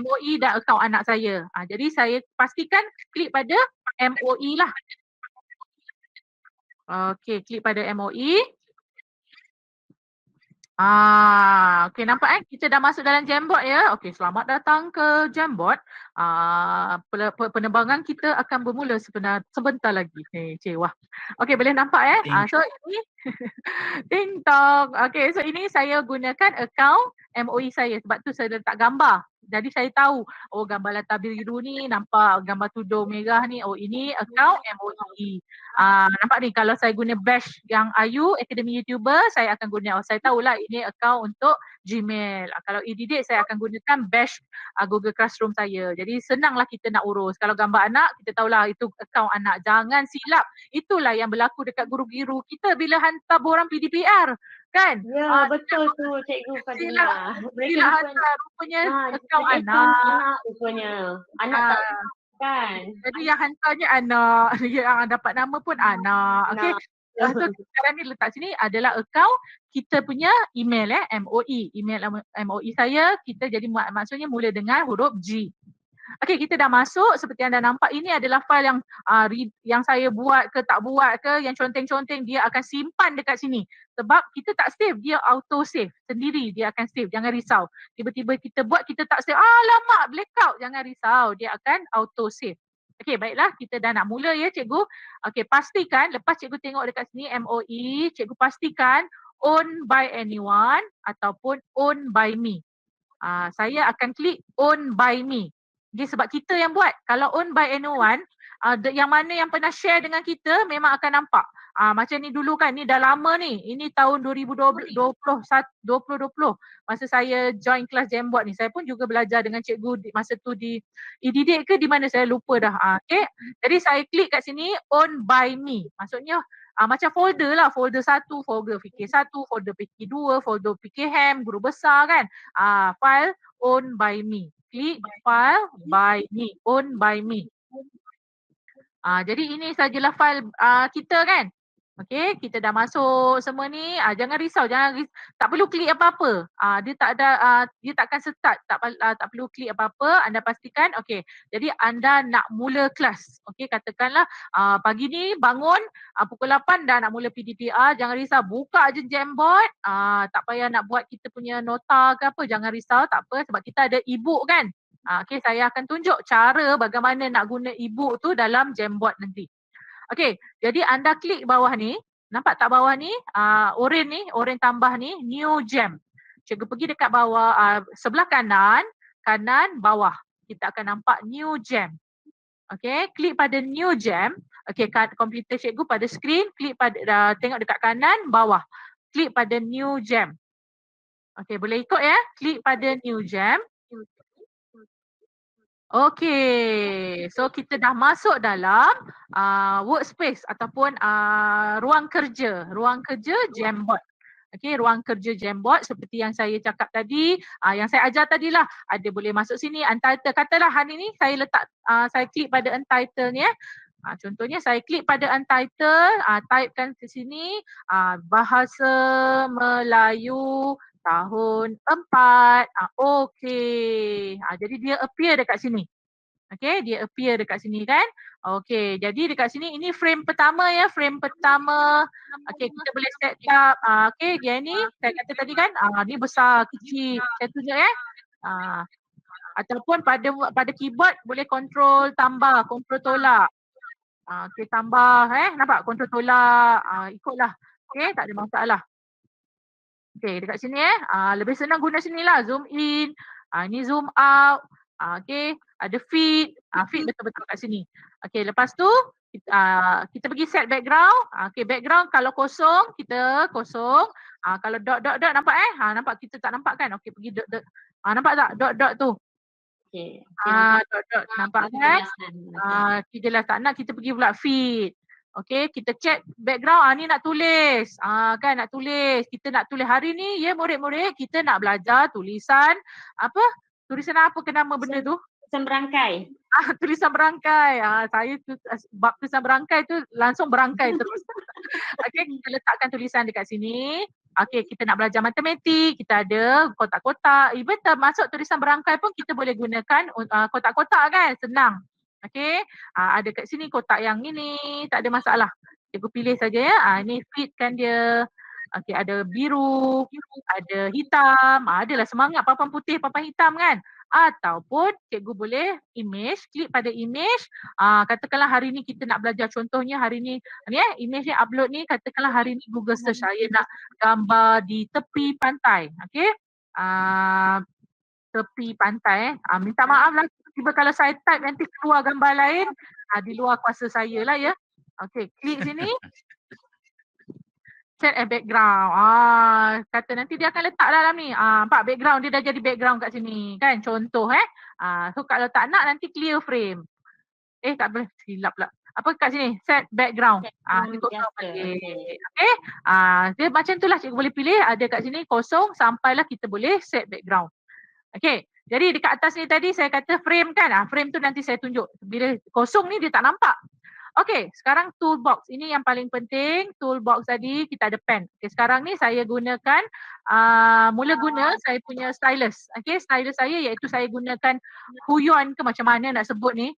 MOE dan akaun anak saya. Jadi saya pastikan klik pada MOE lah. Okey, klik pada MOE. Okey, nampak kita dah masuk dalam Jamboard ya. Okey, selamat datang ke Jamboard. Penerbangan kita akan bermula sebentar lagi. Wah. Okey, boleh nampak so ini Ting tong. Okey, so ini saya gunakan akaun MOE saya sebab tu saya letak gambar Jadi saya tahu, oh gambar latar biru ni nampak gambar tudung merah ni, oh ini account MOE. Nampak ni kalau saya guna bash yang Ayu Academy YouTuber, saya akan guna, oh saya tahulah ini account untuk Gmail. Kalau e-didik saya akan gunakan bash Google Classroom saya. Jadi senanglah kita nak urus. Kalau gambar anak, kita tahulah itu account anak. Jangan silap. Itulah yang berlaku dekat guru-guru kita bila hantar borang PDPR. Kan? Ya, betul tu Cikgu Fadila. Mereka hantar rupanya account anak. Rupanya. Anak tak kan. Jadi yang hantarnya anak. Yang dapat nama pun anak. Okay. So sekarang ni letak sini adalah account kita punya email MOE. Email MOE saya, kita jadi maksudnya mula dengan huruf G. Okey, kita dah masuk seperti anda nampak, ini adalah file yang saya buat ke tak buat ke, yang conteng-conteng dia akan simpan dekat sini. Sebab kita tak save, dia auto save sendiri, dia akan save, jangan risau. Tiba-tiba kita buat, kita tak save, alamak blackout, jangan risau, dia akan auto save. Okey, baiklah, kita dah nak mula ya cikgu. Okey, pastikan lepas cikgu tengok dekat sini MOE, cikgu pastikan owned by anyone ataupun owned by me. Saya akan klik owned by me. Okay, sebab kita yang buat. Kalau owned by anyone, yang mana yang pernah share dengan kita memang akan nampak. Macam ni dulu kan, ni dah lama ni. Ini tahun 2020. Masa saya join kelas Jamboard ni, saya pun juga belajar dengan cikgu masa tu di e-didik ke di mana saya lupa dah. Okay. Jadi saya klik kat sini owned by me. Maksudnya macam folder lah, folder 1, folder fikir 1, folder fikir 2, folder fikir ham, guru besar kan. File owned by me. Klik file by me, owned by me. Jadi ini sajalah file kita kan. Okey, kita dah masuk semua ni. Jangan risau, tak perlu klik apa-apa. Dia tak ada dia takkan start, tak perlu klik apa-apa. Anda pastikan okey. Jadi anda nak mula kelas. Okey, katakanlah pagi ni bangun pukul 8 dah nak mula PDPR, jangan risau, buka je Jamboard. Tak payah nak buat kita punya nota ke apa, jangan risau, tak apa sebab kita ada e-book kan. Okey, saya akan tunjuk cara bagaimana nak guna e-book tu dalam Jamboard nanti. Okey, jadi anda klik bawah ni, nampak tak bawah ni, oren tambah ni, new jam. Cikgu pergi dekat bawah, sebelah kanan bawah. Kita akan nampak new jam. Okey, klik pada new jam. Okey, komputer cikgu pada skrin, klik pada, tengok dekat kanan bawah. Klik pada new jam. Okey, boleh ikut ya, klik pada new jam. Okey, so kita dah masuk dalam workspace ataupun ruang kerja Jamboard. Okey, ruang kerja Jamboard seperti yang saya cakap tadi, yang saya ajar tadilah, ada boleh masuk sini untitled. Katalah hari ni saya letak saya klik pada untitled ni ya. Contohnya saya klik pada untitled, typekan ke sini bahasa Melayu tahun 4. Okey. Jadi dia appear dekat sini. Okey, dia appear dekat sini kan. Okey, jadi dekat sini ini frame pertama ya, frame pertama. Okey, kita boleh set up. Okey, dia ni saya kata tadi kan, ni besar, kecil. Saya tunjuk ya. Ataupun pada keyboard boleh control tambah, control tolak. Okey, tambah nampak control tolak. Ikutlah. Okey, tak ada masalah. Okey, dekat sini lebih senang guna sinilah, zoom in, ni zoom out. Okey, ada feed, feed betul-betul kat sini. Okey, lepas tu kita pergi set background. Okey, background kalau kosong, kita kosong. Kalau dot nampak nampak kita tak nampak kan? Okey, pergi dot. Nampak tak dot tu? Okey. Dot nampak kan? Jelas tak nak, kita pergi pula feed. Okey, kita check background, ni nak tulis. Kan nak tulis. Kita nak tulis hari ni ya murid-murid, kita nak belajar tulisan apa? Tulisan apa ke nama benda tu? Tulisan berangkai. Tulisan berangkai. Saya bab tulisan berangkai tu langsung berangkai terus. Okey, kita letakkan tulisan dekat sini. Okey, kita nak belajar matematik, kita ada kotak-kotak. Even termasuk tulisan berangkai pun kita boleh gunakan kotak-kotak kan, senang. Okey, ada kat sini kotak yang ini, tak ada masalah. Cikgu pilih saja ya. Ini fitkan dia. Okey, ada biru, ada hitam, adalah semangat papan putih, papan hitam kan. Ataupun cikgu boleh image, klik pada image. Katakanlah hari ni kita nak belajar, contohnya hari ni image ni upload ni, katakanlah hari ni Google search saya nak gambar di tepi pantai. Okey. tepi pantai. Minta maaf lah tiba kalau saya type nanti keluar gambar lain. Di luar kuasa saya lah ya. Okey, klik sini. Set a background. Kata nanti dia akan letak dalam ni. Nampak background dia dah jadi background kat sini kan. Contoh so kalau tak nak nanti clear frame. Tak boleh, silap pula. Apa kat sini? Set background. Dia kosong balik. Okay. Dia macam tu lah cikgu boleh pilih. Ada kat sini kosong sampailah kita boleh set background. Okay. Jadi dekat atas ni tadi saya kata frame kan. Frame tu nanti saya tunjuk. Bila kosong ni dia tak nampak. Okay, sekarang toolbox. Ini yang paling penting. Toolbox tadi kita ada pen. Okay, sekarang ni saya gunakan mula guna saya punya stylus. Okay, stylus saya iaitu saya gunakan Huion ke macam mana nak sebut ni.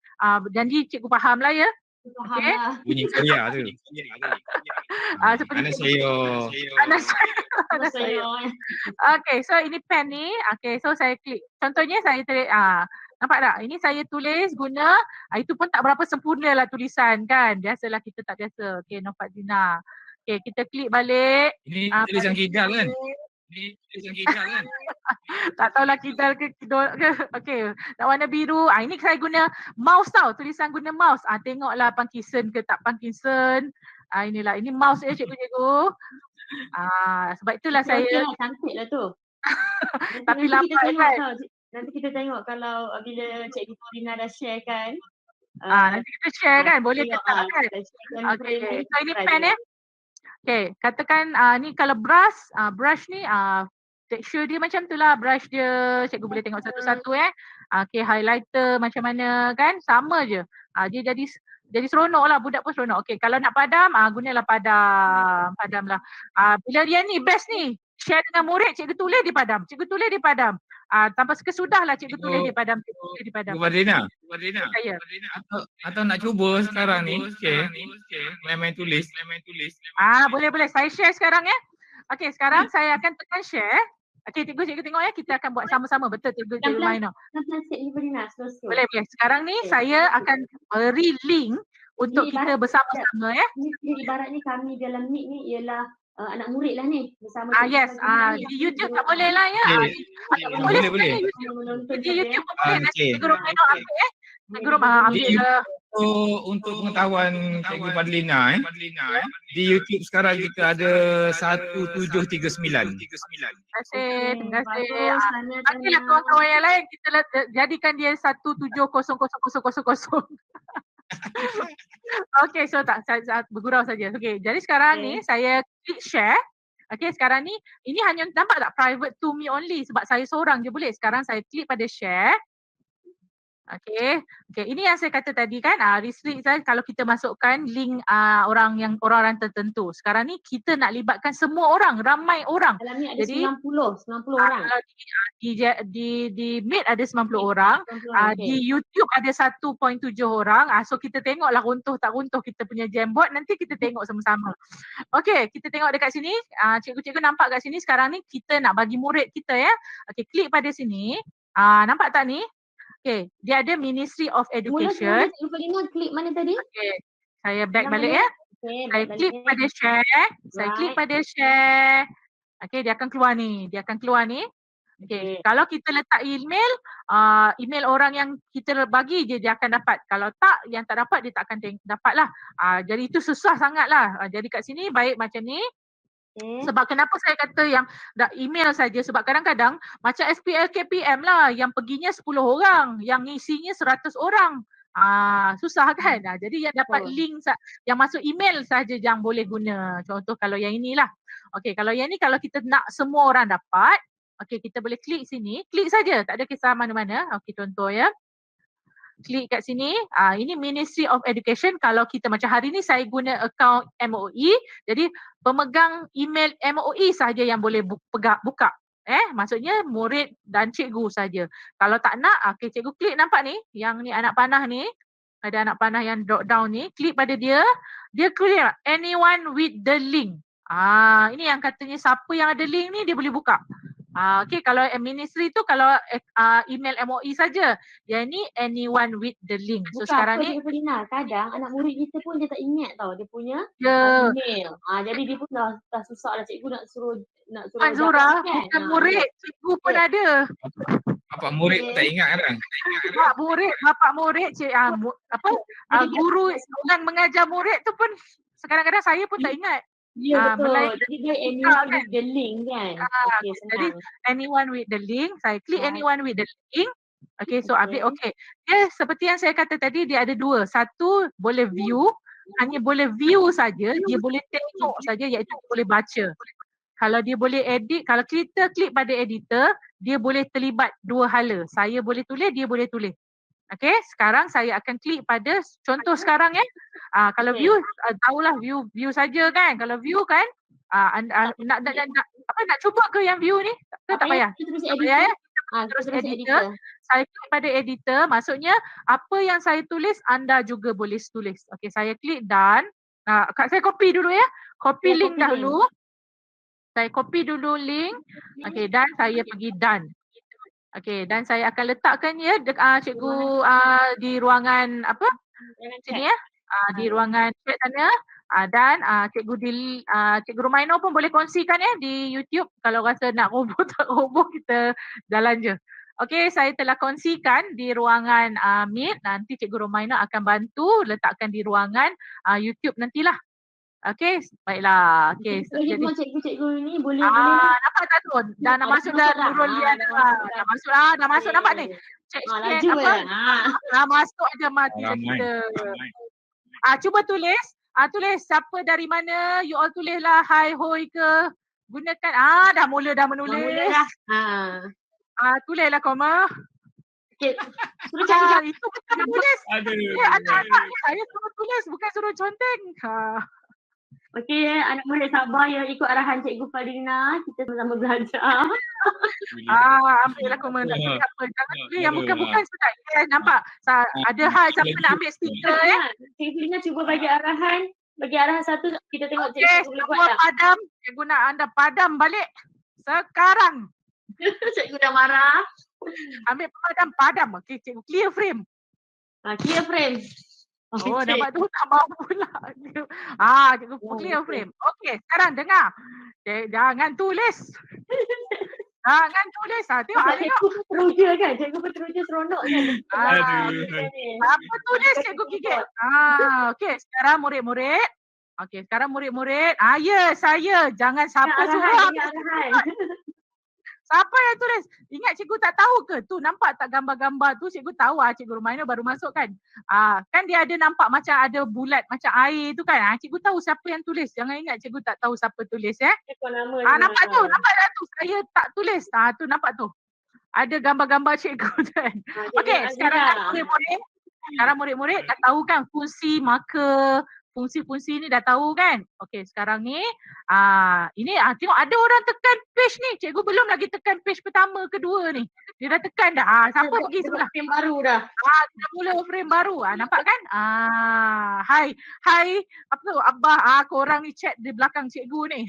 Janji cikgu faham lah ya. Okay. Bunyi Korea tu. Anak saya. Okay, so ini pen ni. Okay, so saya klik. Contohnya saya nampak tak? Ini saya tulis guna, itu pun tak berapa sempurna lah tulisan kan. Biasalah kita tak biasa. Okay, Nofat Zina. Okay, kita klik balik. Ini tulisan Kidal kan? Ini tulisan Kidal kan? Tak tahulah Kidal ke Kidol ke. Okay, nak warna biru. Ini saya guna mouse tau. Tulisan guna mouse. Tengoklah Parkinson ke tak Parkinson. Inilah, ini mouse ya cikgu-cikgu. Sebab itulah saya. Okay lah, cantik lah tu. Tapi lambat kan. Nanti kita tengok kalau bila Cikgu Corina dah share kan. Nanti kita share kan, boleh ke tak kan. Okay, so ini pen Okay, katakan ni kalau brush ni texture dia macam tu lah brush dia. Cikgu boleh tengok satu-satu Okay, highlighter macam mana kan, sama je. Dia jadi seronok lah, budak pun seronok. Okay, kalau nak padam, gunalah padam lah. Bila dia ni best ni, share dengan murid, cikgu tulis dia padam. Cikgu tulis dia padam. Tanpa kesudah lah cikgu tulis dia padam. Wardina. Atau nak cuba sekarang ni, main-main tulis. Boleh. Saya share sekarang ya. Okay, sekarang saya akan tekan share. Okay, cikgu tengok ya, kita akan buat sama-sama. Betul cikgu main tau. Boleh. Sekarang ni saya akan beri link untuk kita bersama-sama ya. Ni ibaratnya kami dalam meet ni ialah anak murid lah ni bersama. Yes, di YouTube tak boleh lah ya. Boleh. Di YouTube pun boleh. Nanti guru main apa ya. Guru ambil untuk pengetahuan Cikgu Fadlina di YouTube sekarang kita ada 1739. Terima kasih. Nantilah kawan-kawan yang lain kita jadikan dia 170000. Okay, so saya bergurau saja. Okay, jadi sekarang ni saya klik share. Okay, sekarang ni ini hanya nampak tak private to me only sebab saya seorang je boleh. Sekarang saya klik pada share. Okay, ini yang saya kata tadi kan, restrict saya kalau kita masukkan link orang tertentu. Sekarang ni kita nak libatkan semua orang, ramai orang. Dalam ni ada 90 orang. Di Meet ada 90 orang, di YouTube ada 1.7 orang. So kita tengoklah runtuh tak runtuh kita punya Jamboard, nanti kita tengok sama-sama. Okay, kita tengok dekat sini, cikgu-cikgu nampak kat sini sekarang ni kita nak bagi murid kita ya. Okay, klik pada sini, nampak tak ni? Okay, dia ada Ministry of Education. Mula klik mana tadi? Okay, saya back balik ya. Saya klik pada share. Saya klik pada share. Okay, dia akan keluar ni. Okay, kalau kita letak email orang yang kita bagi je dia akan dapat. Kalau tak, yang tak dapat dia tak akan dapat lah. Jadi itu susah sangat lah. Jadi kat sini baik macam ni. Sebab kenapa saya kata yang email saja, sebab kadang-kadang macam SPL KPM lah yang perginya 10 orang, yang isinya 100 orang. Susah kan? Jadi yang dapat link yang masuk email saja yang boleh guna. Contoh kalau yang inilah. Okey, kalau yang ni kalau kita nak semua orang dapat, okey kita boleh klik sini, klik saja, tak ada kisah mana-mana. Okey, contoh ya. Klik kat sini, ini Ministry of Education. Kalau kita macam hari ni saya guna akaun MOE, jadi pemegang email MOE sahaja yang boleh buka. Maksudnya murid dan cikgu saja. Kalau tak nak, okay, cikgu klik nampak ni, yang ni anak panah ni, ada anak panah yang drop down ni, klik pada dia clear anyone with the link. Ini yang katanya siapa yang ada link ni dia boleh buka. Okay, kalau ministry tu kalau email MOE saja, yang ni anyone with the link. So bukan sekarang ni kadang anak murid kita pun dia tak ingat tau dia punya email. Jadi dia pun dah susah lah cikgu nak suruh Zura, bukan murid, cikgu pun ada. Bapak murid tak ingat kan? Bapak murid, guru yang mengajar murid tu pun kadang-kadang saya pun tak ingat. Ya betul. Jadi dia anyone with the link kan. Okey, Jadi senang. anyone with the link, saya klik anyone with the link. Okay, so update okay. Dia seperti yang saya kata tadi, dia ada dua. Satu boleh view, hanya boleh view saja, dia boleh tengok saja, iaitu boleh baca. Kalau dia boleh edit, kalau kita klik pada editor, dia boleh terlibat dua hala. Saya boleh tulis, dia boleh tulis. Okay, sekarang saya akan klik pada contoh sekarang ya. Kalau view, tahulah view saja kan. Kalau view kan, nak cuba ke yang view ni? Tak payah. Tak payah ya. Terus editor. Saya klik pada editor, maksudnya apa yang saya tulis anda juga boleh tulis. Okay, saya klik done. Saya copy dulu ya. Copy link dahulu. Saya copy dulu link. Okay, dan saya pergi done. Okay, dan saya akan letakkan ya cikgu di ruangan apa? Sini ya. Di ruangan chat sana. Dan Cikgu Rumaino pun boleh kongsikan ya di YouTube. Kalau rasa nak roboh tak roboh, kita jalan je. Okay, saya telah kongsikan di ruangan Meet. Nanti Cikgu Rumaino akan bantu letakkan di ruangan YouTube nantilah. Okay, baiklah. Okay, jadi cikgu-cikgu ni boleh nampak tak tu? Dah masuk dah Nurul Liana. Dah masuk nampak ni. Cek laju dah masuk aja mati kita. Cuba tulis. Tulis siapa dari mana, you all tulislah hi hoi ke. Gunakan dah mula menulis. Tulislah koma. Okay. Suruh cakap itu betul tulis. Anak-anak saya suruh tulis bukan suruh conteng. Okey, anak murid sabar ya, ikut arahan Cikgu Fadina, kita sama-sama belajar. Ambillah komen. Jangan tulis yang bukan sudah. Nampak? Ada hal siapa nak ambil stiker Cikgu Fadina cuba bagi arahan satu, kita tengok cikgu boleh buat tak? Padam. Cikgu nak anda padam balik. Sekarang. Cikgu dah marah. Ambil padam. Okey, cikgu clear frame. Clear frame. Nampak tu tak mau pula. Cikgu clear frame. Okey, sekarang dengar. Jangan tulis. Tengok. Cikgu peteruja kan? Cikgu peteruja seronok kan? Apa tulis cikgu gigit? Okey, sekarang murid-murid. Ya, saya. Jangan siapa suruh. Siapa yang tulis? Ingat cikgu tak tahu ke? Tu nampak tak gambar-gambar tu, cikgu tahu Cikgu Rumaino baru masuk kan. Kan dia ada nampak macam ada bulat macam air tu kan. Cikgu tahu siapa yang tulis. Jangan ingat cikgu tak tahu siapa tulis ya. Nampak tu, nampak dah tu. Saya tak tulis. Tu nampak tu. Ada gambar-gambar cikgu kan. Okey, sekarang murid-murid dah tahu kan fungsi marker, fungsi-fungsi ni dah tahu kan. Okey, sekarang ni ini tengok ada orang tekan page ni. Cikgu belum lagi tekan page pertama, kedua ni. Dia dah tekan dah. Siapa pergi sebelah? Frame baru dah. Kita mula frame baru. Nampak kan? Hai. Apa tu? Abah, korang ni chat di belakang cikgu ni.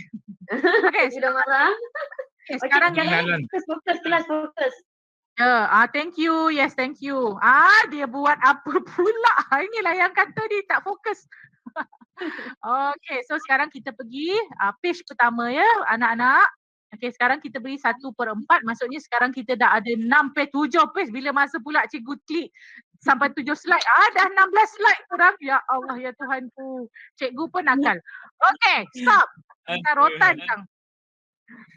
Okey, sudah marah. Sekarang fokus. Thank you. Yes, thank you. Dia buat apa pula? Inilah yang kata dia tak fokus. Okay, so sekarang kita pergi page pertama ya anak-anak. Okay, sekarang kita beri 1/4. Maksudnya sekarang kita dah ada 6 page, 7 page. Bila masa pula cikgu klik sampai 7 slide. Dah 16 slide korang. Ya Allah, ya Tuhanku. Cikgu pun nakal. Okay, stop. Kita rotan sekarang.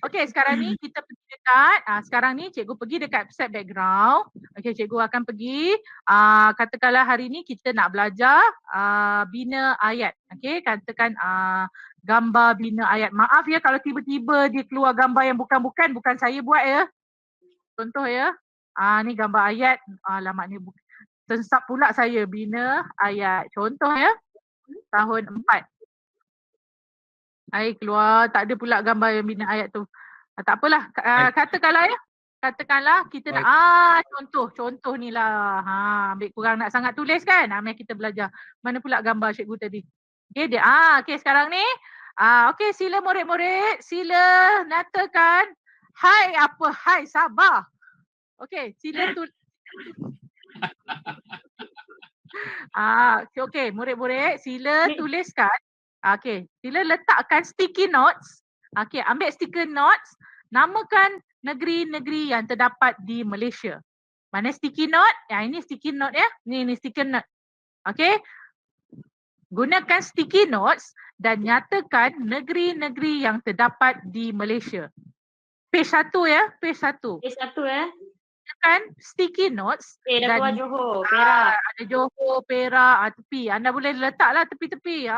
Okay, sekarang ni kita pergi dekat, sekarang ni cikgu pergi dekat set background. Okay, cikgu akan pergi, katakanlah hari ni kita nak belajar bina ayat. Okay, katakan gambar bina ayat. Maaf ya kalau tiba-tiba dia keluar gambar yang bukan saya buat ya. Contoh ya, ni gambar ayat, alamat ni sesap pula saya bina ayat. Contoh ya, tahun 4. Keluar tak ada pula gambar yang bina ayat tu. Tak apalah. Katakanlah kita nak contoh ni lah. Ambil kurang nak sangat tulis kan. Mari kita belajar. Mana pula gambar cikgu tadi. Okay, okay, sekarang ni okay, sila murid-murid, sila nyatakan hai sabar. Okay, sila tulis. Okay, murid-murid sila tuliskan. Okay, sila letakkan sticky notes. Okay, ambil sticker notes. namakan negeri-negeri yang terdapat di Malaysia. Mana sticky note? Ini sticky note ya. Ni sticky note. Okey. Gunakan sticky notes dan nyatakan negeri-negeri yang terdapat di Malaysia. Page 1 ya, page 1. Page 1 ya. Gunakan sticky notes Dah dan keluar Johor, Perak. ada Johor, Perak, tepi. Anda boleh letaklah tepi-tepi.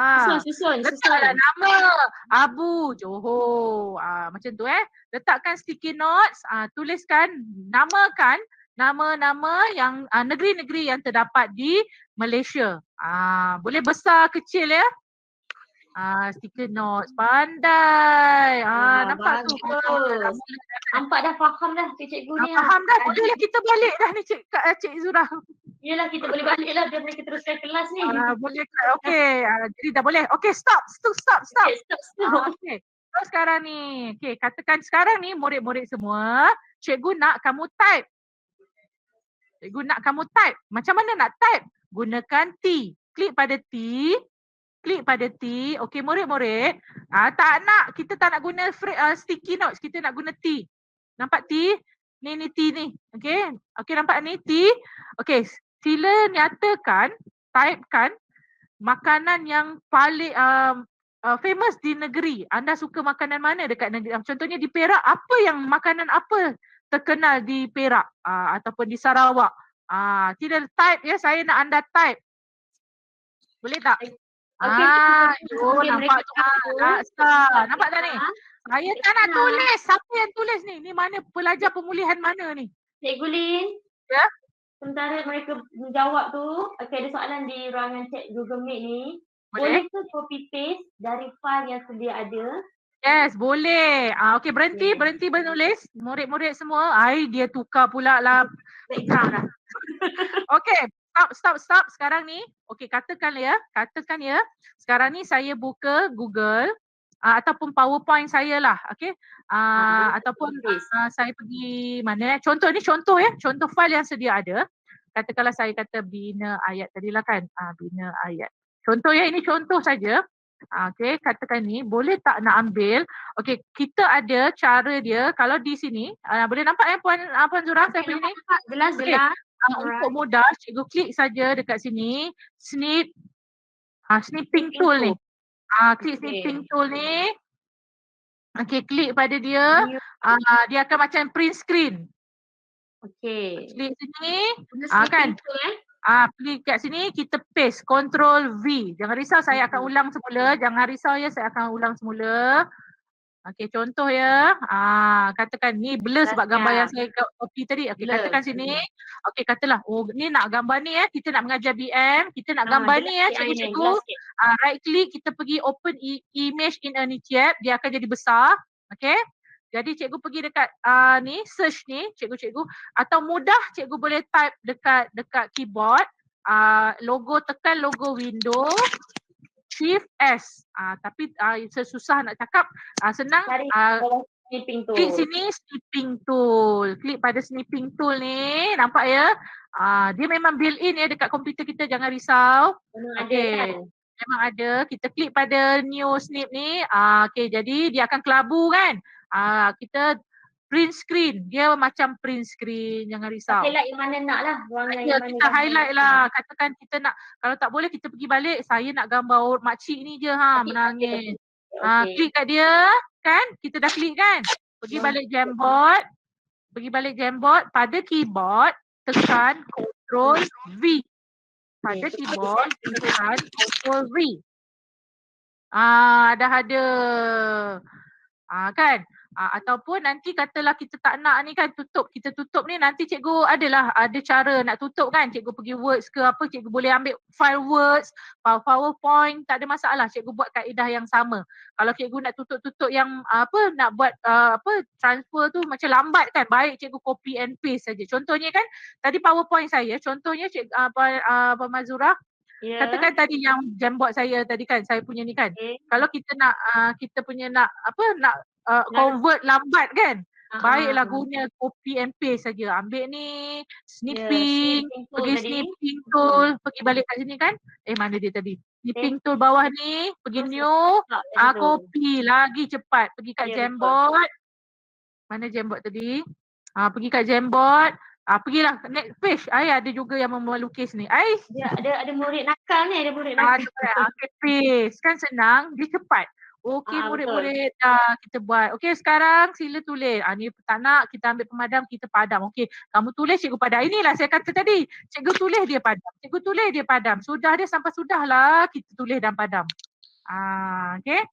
Susun. Letaklah nama Abu Johor. Macam tu Letakkan sticky notes, tuliskan, namakan nama-nama yang negeri-negeri yang terdapat di Malaysia. Boleh besar kecil ya. Sticky notes. Pandai. Nampak tu. Nampak dah faham dah cikgu ni. Faham dah. Bolehlah kita balik dah ni Cik Zura. Yelah, kita boleh balik lah biar mereka teruskan kelas ni. Boleh. Okey. Jadi dah boleh. Okey, stop. Okay, stop. Okey. So sekarang ni. Okey, katakan sekarang ni murid-murid semua, cikgu nak kamu type. Macam mana nak type? Gunakan T. Klik pada T. Okey, murid-murid. Kita tak nak guna sticky notes. Kita nak guna T. Nampak T? Ni T ni. Okey, nampak ni T. Okey, sila nyatakan, typekan makanan yang paling famous di negeri. Anda suka makanan mana dekat negeri? Contohnya di Perak, makanan apa terkenal di Perak ataupun di Sarawak? Sila type ya, saya nak anda type. Boleh tak? Nampak tak? Nampak tak ni? Saya tak nak tulis. Siapa yang tulis ni? Ni mana pelajar pemulihan mana ni? Cikgu Lin. Ya? Sementara mereka menjawab tu, ada soalan di ruangan chat Google Meet ni. Boleh ke copy paste dari file yang sedia ada? Yes, boleh. Okey, berhenti menulis. Murid-murid semua. Dia tukar pula lah. Okey. Stop. Sekarang ni, okey, katakan ya. Sekarang ni saya buka Google ataupun PowerPoint saya lah, okey. Ataupun saya pergi mana? Contoh ya. Contoh file yang sedia ada. Katakanlah saya kata bina ayat tadilah kan. Bina ayat. Contoh ya, ini contoh saja. Okey, katakan ni, boleh tak nak ambil? Okey, kita ada cara dia. Kalau di sini, boleh nampak Puan Zura saya punya ni? Jelas. Untuk mudah, cikgu klik saja dekat sini, snipping tool ni. Klik snipping tool ni. Okey, klik pada dia. Dia akan macam print screen. Okey. Klik sini. Kan? Klik kat sini, kita paste. Ctrl V. Jangan risau, saya akan ulang semula. Saya akan ulang semula. Okey, contoh ya. Katakan ni blur sebab gambar yang saya copy tadi. Okey, katakan sini. Okey, katalah, ni nak gambar ni kita nak mengajar BM, kita nak gambar ni cikgu-cikgu. Right click, kita pergi open image in a new tab, dia akan jadi besar. Okey. Jadi cikgu pergi dekat ni, search ni, cikgu-cikgu. Atau mudah cikgu boleh type dekat keyboard. Tekan logo window. Shift S. Tapi sesusah nak cakap. Senang. Klik sini snipping tool. Klik pada snipping tool ni. Nampak ya? Dia memang built in ya dekat komputer kita. Jangan risau. Okay. Memang ada. Kita klik pada new snip ni. Okay, jadi dia akan kelabu kan. Kita print screen. Dia macam print screen. Jangan risau. Highlight yang mana nak lah. Kita highlight lah. Katakan kita nak. Kalau tak boleh kita pergi balik. Saya nak gambar makcik ni je menangis. Klik kat dia. Kan? Kita dah klik kan? Pergi balik Jamboard. Pada keyboard. Tekan Ctrl V. Pada keyboard. Tekan Ctrl V. Dah ada. Kan? Ataupun nanti katalah kita tak nak ni kan kita tutup ni, nanti cikgu ada cara nak tutup kan, cikgu pergi Words ke apa, cikgu boleh ambil file Words, file PowerPoint, tak ada masalah, cikgu buat kaedah yang sama. Kalau cikgu nak tutup yang nak buat transfer tu macam lambat kan, baik cikgu copy and paste saja. Contohnya kan tadi PowerPoint saya, contohnya Puan Mazura, katakan tadi yang Jamboard saya tadi kan, saya punya ni kan. Kalau kita nak convert lambat kan. Baiklah guna copy and paste saja. Ambil ni snipping, pergi snipping tool, pergi balik kat sini kan. Mana dia tadi? Snipping tool bawah ni, pergi new, copy lagi cepat. Pergi kat Jamboard. Mana Jamboard tadi? Pergi kat Jamboard. Pergilah next page. Ada juga yang melukis ni. Dia ada murid nakal ni, ada murid nakal. Okay, paste. Kan senang, dia cepat. Okey, murid-murid kita buat. Okey, sekarang sila tulis. Ni tak nak kita ambil pemadam, kita padam. Okey, kamu tulis, cikgu padam. Inilah saya kata tadi. Cikgu tulis, dia padam. Cikgu tulis, dia padam. Sudah dia sampai sudahlah kita tulis dan padam. Okey.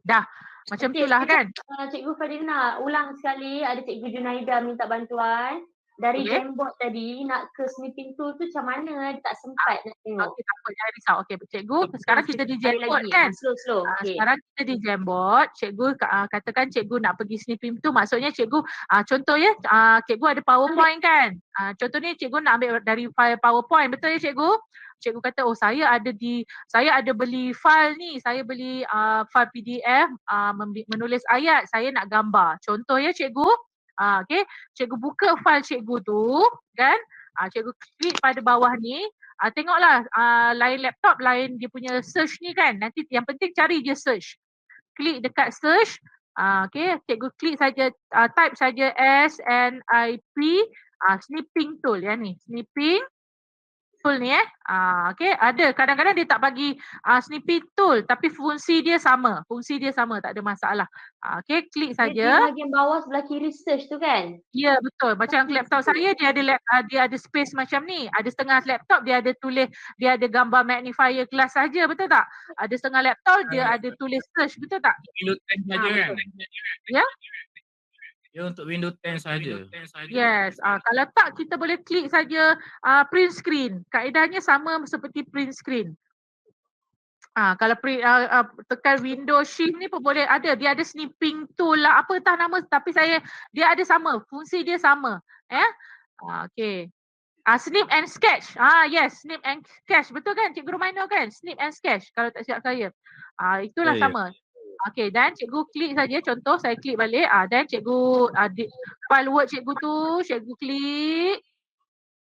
Dah. Macam itulah kan. Cikgu Fadina, ulang sekali. Ada Cikgu Junaida minta bantuan. Dari Jamboard tadi nak ke snipping tool tu macam mana? Dia tak sempat nak tengok. Okey, tak apa, jangan risau. Okey, cikgu, sekarang kita di Jamboard kan? Slow. Okay. Sekarang kita di Jamboard, cikgu katakan cikgu nak pergi snipping tu, maksudnya cikgu, contoh ya, cikgu ada PowerPoint kan? Contohnya cikgu nak ambil dari file PowerPoint, betul ya cikgu? Cikgu kata, saya ada beli file ni, saya beli file PDF, menulis ayat, saya nak gambar. Contoh ya cikgu. Okay, cikgu buka file cikgu tu kan, cikgu klik pada bawah ni, tengoklah lain laptop, lain dia punya search ni kan, nanti yang penting cari je search, klik dekat search, okay, cikgu klik saja, type saja SNIP, snipping tool ya ni, snipping tool ni okay, ada kadang-kadang dia tak bagi snipping tool tapi fungsi dia sama, tak ada masalah. Okay, klik saja. Di bahagian bawah sebelah kiri search tu kan? Ya, betul. Macam laptop saya dia ada space macam ni. Ada setengah laptop dia ada tulis, dia ada gambar magnifier glass saja, betul tak? Ada setengah laptop dia ada tulis search, betul tak? Windows 10 saja kan? Ya? Dia untuk Windows 10 saja. Yes. Kalau tak kita boleh klik saja print screen. Kaedahnya sama seperti print screen. Kalau tekan Windows Shift ni pun boleh ada. Dia ada snipping tool lah, apa entah nama, tapi dia ada sama, fungsi dia sama. Okay. Snip and sketch. Yes, snip and sketch. Betul kan Cikgu Romaino kan? Snip and sketch kalau tak silap saya. Itulah sama. Okay, dan cikgu klik saja, contoh saya klik balik, dan cikgu file Word cikgu tu, cikgu klik.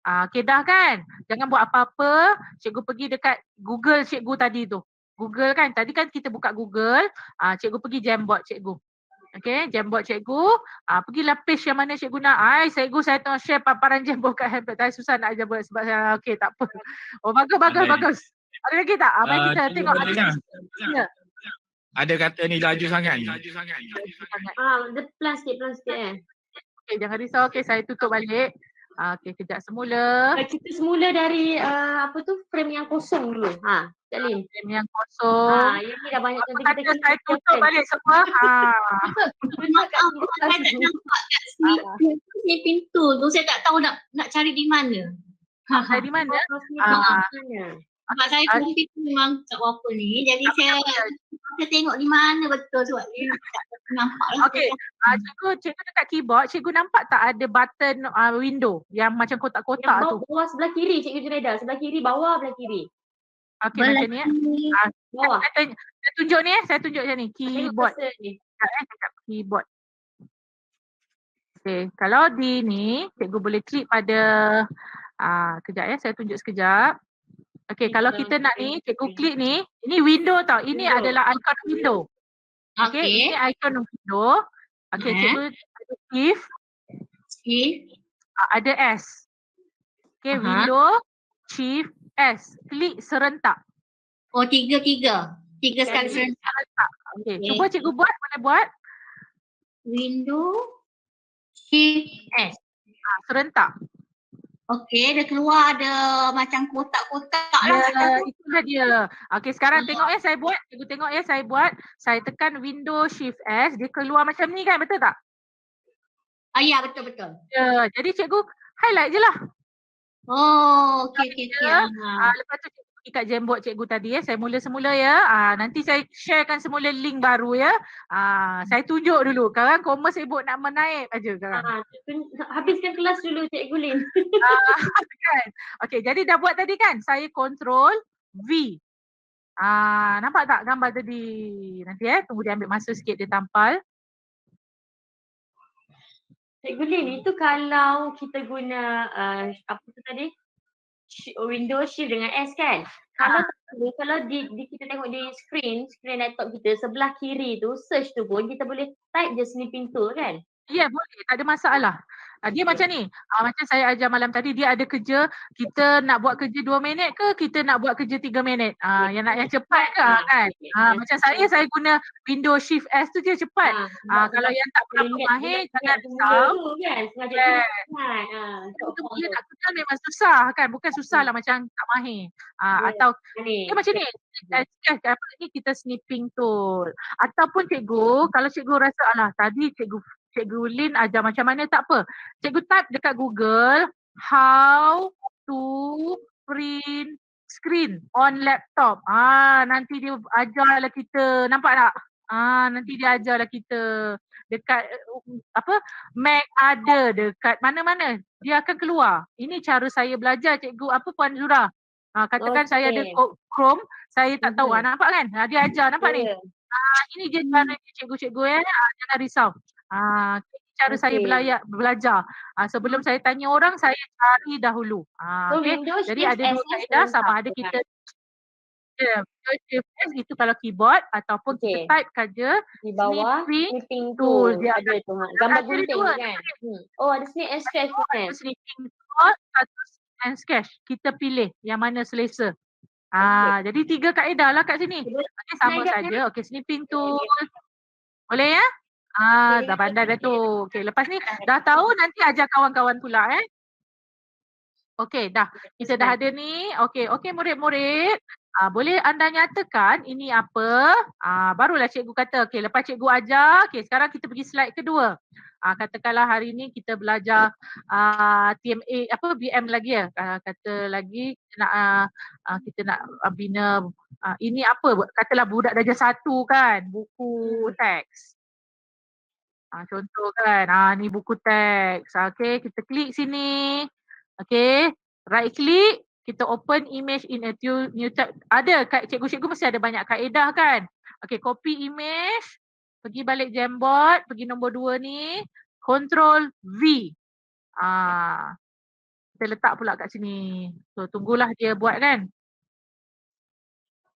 Okay dah kan? Jangan buat apa-apa, cikgu pergi dekat Google cikgu tadi tu. Google kan, tadi kan kita buka Google, cikgu pergi Jamboard cikgu. Okay, Jamboard cikgu, pergilah page yang mana cikgu nak. Cikgu saya tengah share paparan Jamboard kat handpad, saya susah nak Jamboard sebab saya, okay tak apa. Oh bagus. Ada lagi tak? Mari kita tengok. Ada kata ni laju sangat ni. Dia pelan sikit Okay, jangan risau. Okay, saya tutup balik. Okay, kejap semula. Kita semula dari frame yang kosong dulu. Lin. Frame yang kosong. Yang ni dah banyak contoh kita saya tutup balik semua. Saya tak nampak kat snipping tool tu. Saya tak tahu nak cari di mana. Cari di mana? Sebab saya komputer memang tak apa ni. Jadi saya tengok di mana betul sebab dia tak nampak lah. Okay, cikgu dekat keyboard, cikgu nampak tak ada button window yang macam kotak-kotak tu? Bawah sebelah kiri Cikgu Junaida, sebelah kiri, bawah sebelah kiri. Okay, macam ni bawah. Saya tunjuk ni saya tunjuk macam ni, keyboard. Keyboard. Okay, kalau di ni, cikgu boleh klik pada, kejap saya tunjuk sekejap. Okay, kalau kita nak ni, cikgu klik ni, ini window tau, ini adalah icon window. Okay, ini icon window. Okay, cikgu ada shift, ada S. Okay, window, shift, S. Klik serentak. Oh, tiga sekali serentak. Okay, cuba cikgu buat, boleh buat. Window, shift, S. Serentak. Okey, dia keluar ada macam kotak-kotak lah. Itulah dia. Okey, sekarang tengok saya buat. Cikgu tengok saya buat. Saya tekan Windows Shift S, dia keluar macam ni kan, betul tak? Ya, betul-betul. Ya, jadi cikgu highlight je lah. Oh, okey. Lepas tu cikgu pergi kat Jamboard cikgu tadi saya mula-semula ya. Nanti saya sharekan semula link baru ya. Saya tunjuk dulu. Sekarang Koma sibuk nak menaip aja sekarang. Habiskan kelas dulu Cikgu Lin. Kan? Okey, jadi dah buat tadi kan? Saya control V. Nampak tak gambar tadi? Nanti tunggu dia ambil masa sikit dia tampal. Cikgu Lin, itu kalau kita guna apa tu tadi? Windows Shift dengan S kan? Kalau Kalau kita tengok di screen laptop kita sebelah kiri tu search tu pun kita boleh type je snipping tool kan? Ya, boleh, tak ada masalah. Dia macam ni, macam saya ajar malam tadi, dia ada kerja, kita nak buat kerja 2 minit ke kita nak buat kerja 3 minit? Yang nak yang cepat ke kan? Macam saya guna Windows Shift S tu dia cepat. Kalau yang tak berapa mahir jangan risau. Kan? Itu dia nak kenal memang susah kan, bukan susah lah macam tak mahir. Atau macam ni, kita snipping tool. Ataupun cikgu, kalau cikgu rasa alah tadi Cikgu Lin ajar macam mana, tak apa. Cikgu type dekat Google, how to print screen on laptop. Nanti dia ajarlah kita, nampak tak? Nanti dia ajarlah kita dekat Mac ada, dekat mana-mana dia akan keluar. Ini cara saya belajar cikgu Puan Zura. Katakan saya ada Chrome, saya tak tahu. Nampak kan? Dia ajar, nampak ni? Ini je cara cikgu-cikgu jangan risau. Cara saya belajar. Sebelum saya tanya orang, saya cari dahulu. Okay? Jadi ada dua kaedah, sama ada kita Shift S itu kalau keyboard ataupun kita type saja di bawah snipping tool. Dia ada tu gambar gunting kan. Ada snip and sketch kan. Snipping tool atau and sketch. Kita pilih yang mana selesa. Jadi 3 kaedah lah kat sini. Sama saja. Okey, snipping tool. Boleh ya? Dah pandai dah tu. Okey, lepas ni dah tahu, nanti ajar kawan-kawan pula Okey, dah. Kita dah ada ni. Okey murid-murid. Boleh anda nyatakan ini apa? Barulah cikgu kata. Okey, lepas cikgu ajar, sekarang kita pergi slide kedua. Katakanlah hari ni kita belajar TMA BM lagi ya. Kata lagi kita nak bina ini apa? Katalah budak darjah 1 kan, buku teks. Contoh kan, ni buku teks. Okey, kita klik sini. Okey, right click, kita open image in a new tab. Ada cikgu-cikgu mesti ada banyak kaedah kan. Okey, copy image, pergi balik Jamboard, pergi nombor 2 ni, Control V. Kita letak pula kat sini. So tunggulah dia buat kan.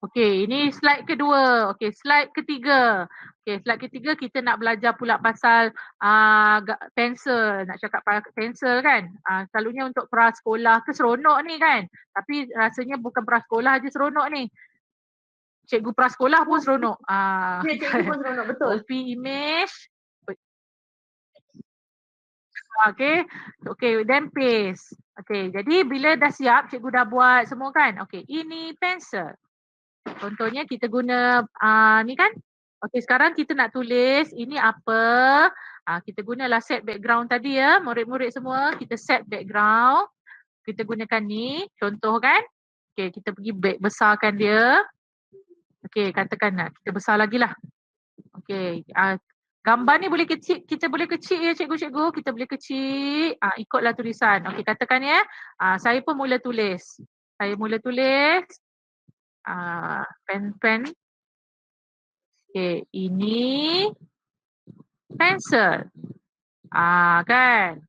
Okey, ini slide kedua. Okey, slide ketiga. Okey, slide ketiga kita nak belajar pula pasal pensel. Nak cakap pasal pensel kan. Selalunya untuk prasekolah ke seronok ni kan. Tapi rasanya bukan prasekolah je seronok ni. Cikgu prasekolah pun seronok. Cikgu pun seronok, betul. Copy image. Okey, then paste. Okey, jadi bila dah siap, cikgu dah buat semua kan. Okey, ini pensel. Contohnya kita guna ni kan. Okey, sekarang kita nak tulis ini apa. Kita gunalah set background tadi ya. Murid-murid semua kita set background. Kita gunakan ni. Contoh kan. Okey, kita pergi besarkan dia. Okey, katakan kita besar lagi lah. Okey, gambar ni boleh kecil, kita boleh kecil ya cikgu-cikgu. Kita boleh kecil. Ikutlah tulisan. Okey, katakan ya. Saya pun mula tulis. Saya mula tulis. Pen. Okey, ini pensel. Kan?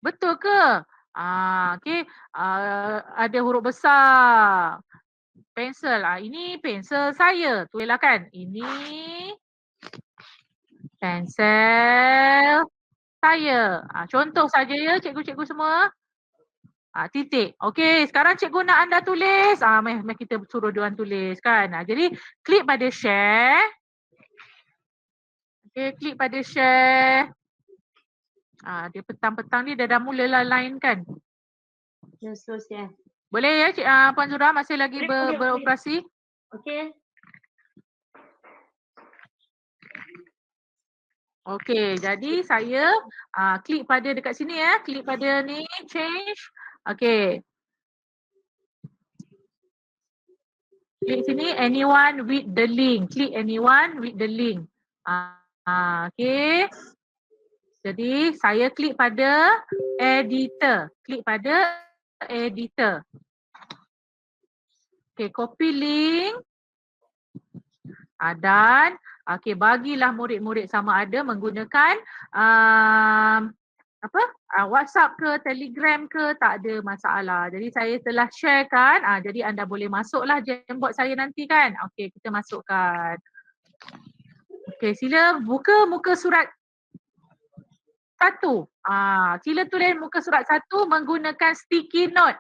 Betul ke? Okey, ada huruf besar. Pensel. Ini pensel saya. Tulislah kan? Ini pensel saya. Contoh saja ya cikgu-cikgu semua. Titik. Okey, sekarang cikgu nak anda tulis. Mari kita suruh diorang tulis kan. Jadi klik pada share. Okey, klik pada share. Dia petang-petang ni dah mulalah line kan. Selesai. Boleh ya Puan Zura masih lagi beroperasi? Okey. Okey, jadi saya klik pada dekat sini ya. Klik pada ni, change. Okey. Klik sini, anyone with the link. Klik anyone with the link. Okey. Jadi saya klik pada editor. Klik pada editor. Okey, copy link. Dan bagilah murid-murid sama ada menggunakan WhatsApp ke, Telegram ke, tak ada masalah. Jadi saya telah sharekan, jadi anda boleh masuklah Jamboard saya nanti kan. Okey, kita masukkan. Okey, sila buka muka surat 1. Sila tulis muka surat 1 menggunakan sticky note.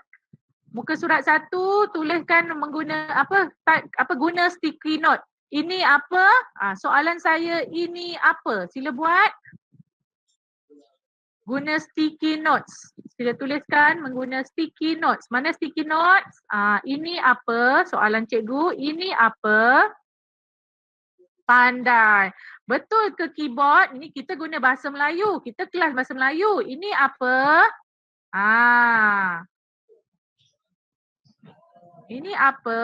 Muka surat 1 tuliskan guna sticky note. Ini apa? Soalan saya ini apa? Sila buat. Guna sticky notes. Sila tuliskan mengguna sticky notes. Mana sticky notes? Ini apa? Soalan cikgu. Ini apa? Pandai. Betul ke keyboard? Ini kita guna bahasa Melayu. Kita kelas bahasa Melayu. Ini apa? Ini apa?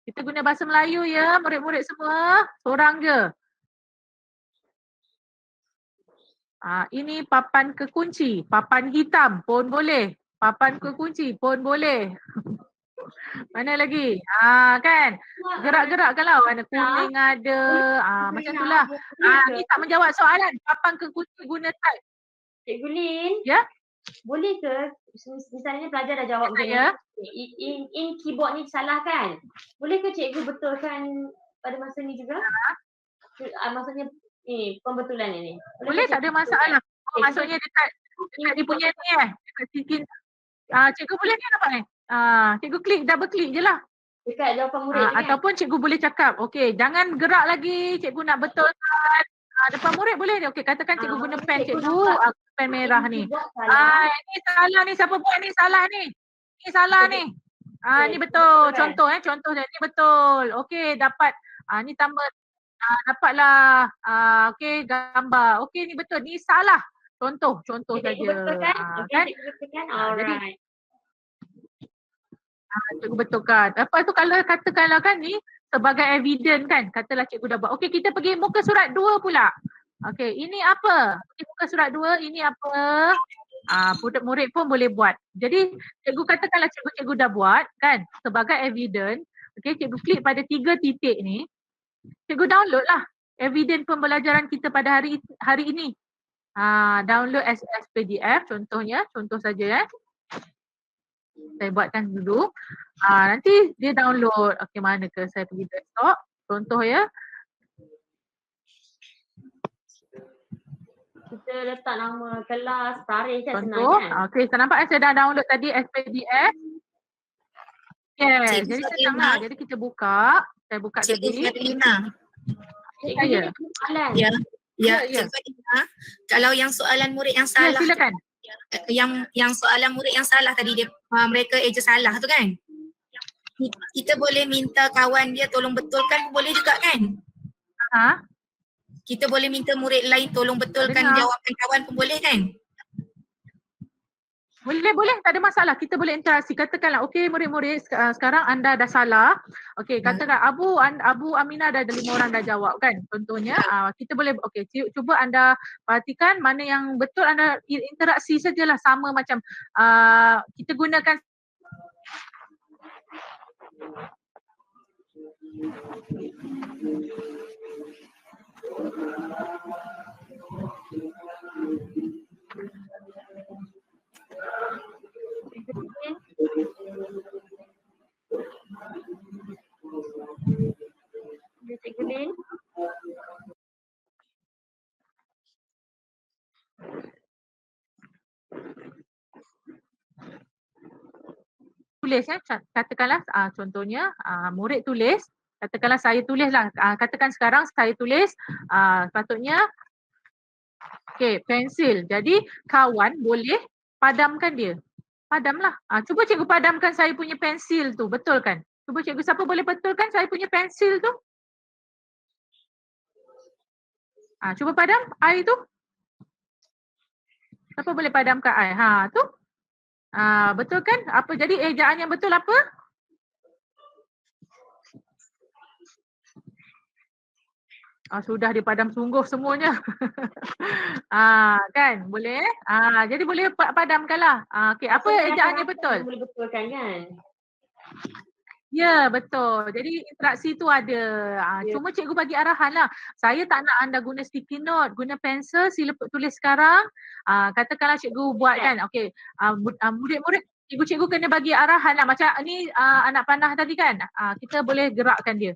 Kita guna bahasa Melayu ya, murid-murid semua. Seorang je. Ini papan kekunci. Papan hitam pun boleh. Papan kekunci pun boleh. Mana lagi? Kan? Gerak-gerak kalau warna kuning ada. Macam itulah. Ni tak menjawab soalan. Papan kekunci guna type. Cikgu Lin. Ya? Boleh ke misalnya pelajar dah jawab macam Ya. In keyboard ni salah kan? Boleh ke cikgu betulkan pada masa ni juga? Maksudnya pembetulan ini. Boleh, tak ada masalah. Maksudnya dekat dia punya ni dekat sikit. Cikgu boleh ni nampak ni? Cikgu klik, double klik je lah. Dekat jawapan murid kan? Ataupun cikgu boleh cakap, okey jangan gerak lagi, cikgu nak betulkan. Depan murid boleh. Okey, katakan cikgu guna pen cikgu, pen merah ni. Ini salah ni, siapa buat ni salah ni. Ni salah ni. Ni betul. Contoh contoh dia ni betul. Okey, dapat ni tambah dapatlah okey gambar. Okey ni betul. Ni salah. Contoh saja. Kan? Alright. Cikgu betulkan. Lepas tu kalau katakanlah kan ni sebagai evidence kan, katalah cikgu dah buat. Okey, kita pergi muka surat 2 pula. Okey, ini apa? Muka surat 2 ini apa? Murid pun boleh buat. Jadi cikgu katakanlah cikgu dah buat kan sebagai evidence. Okey, cikgu klik pada 3 titik ni. Cikgu download lah evidence pembelajaran kita pada hari ini. Download as PDF contohnya, contoh saja saya buatkan dulu. Nanti dia download. Okey, mana ke saya pergi desktop. Contoh ya. Kita letak nama kelas, tarikh kan senang Contoh. kan? Okey, saya nampak saya dah download tadi as PDF. Yes, jadi senang lah. Jadi kita buka. Saya buka Cikgu tadi. Fadlina. Saya. Ya. Cikgu Fadlina. Kalau yang soalan murid yang Ya, salah, silakan. yang soalan murid yang salah tadi dia mereka eja salah tu kan? Kita boleh minta kawan dia tolong betulkan, boleh juga kan? Kita boleh minta murid lain tolong betulkan jawapan kawan pun boleh kan? Boleh, tak ada masalah. Kita boleh interaksi. Katakanlah, okey murid-murid sekarang anda dah salah. Okey, katakan Abu Aminah dah ada 5 orang dah jawab kan. Contohnya, kita boleh, okey cuba anda perhatikan mana yang betul, anda interaksi sajalah sama macam kita gunakan Cikgu Lin. tulis katakanlah contohnya murid tulis, katakanlah saya tulislah, katakan sekarang saya tulis patutnya okey pensil. Jadi kawan boleh padamkan dia. Padamlah. Cuba cikgu padamkan saya punya pensil tu, betul kan? Cuba cikgu, siapa boleh betulkan saya punya pensil tu? Cuba padam air tu. Siapa boleh padamkan air? Tu. Betul kan? Apa jadi ejaan yang betul apa? Sudah dipadam sungguh semuanya. Kan? Boleh? Jadi boleh padamkanlah. Okey, apa ejaan yang betul? Boleh betulkan kan? Ya, betul. Jadi interaksi tu ada. Cuma cikgu bagi arahan lah. Saya tak nak anda guna sticky note, guna pensel, sila tulis sekarang. Katakanlah cikgu buat kan, okey. Murid-murid, cikgu-cikgu kena bagi arahan lah. Macam ni anak panah tadi kan, kita boleh gerakkan dia.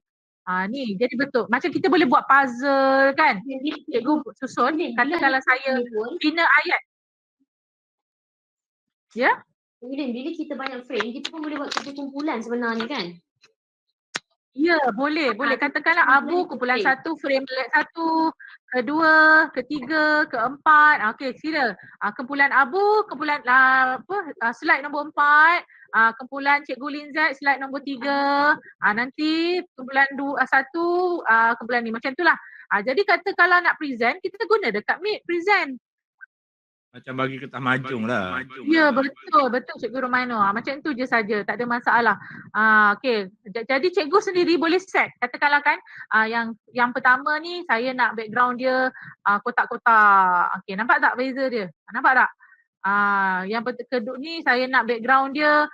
Ni, jadi betul. Macam kita boleh buat puzzle kan. Cikgu susun, katakanlah saya bina ayat. Ya? Bila kita banyak frame, kita pun boleh buat kerja kumpulan sebenarnya kan? Ya, boleh. Katakanlah abu kumpulan 1, frame 1, kedua, ketiga, keempat. Okey, sila. Kumpulan abu, kumpulan slide nombor 4, kumpulan Cikgu Linzat slide nombor 3. Nanti kumpulan 1, kumpulan ni. Macam itulah. Jadi kata kalau nak present, kita guna dekat Meet present. Macam bagi kertas majung lah. Ya, betul Cikgu Romaino. Macam tu je saja, tak ada masalah. Okey. Jadi cikgu sendiri boleh set. Katakanlah kan yang pertama ni saya nak background dia kotak-kotak. Okey, nampak tak beza dia? Nampak tak? Yang kedua ni saya nak background dia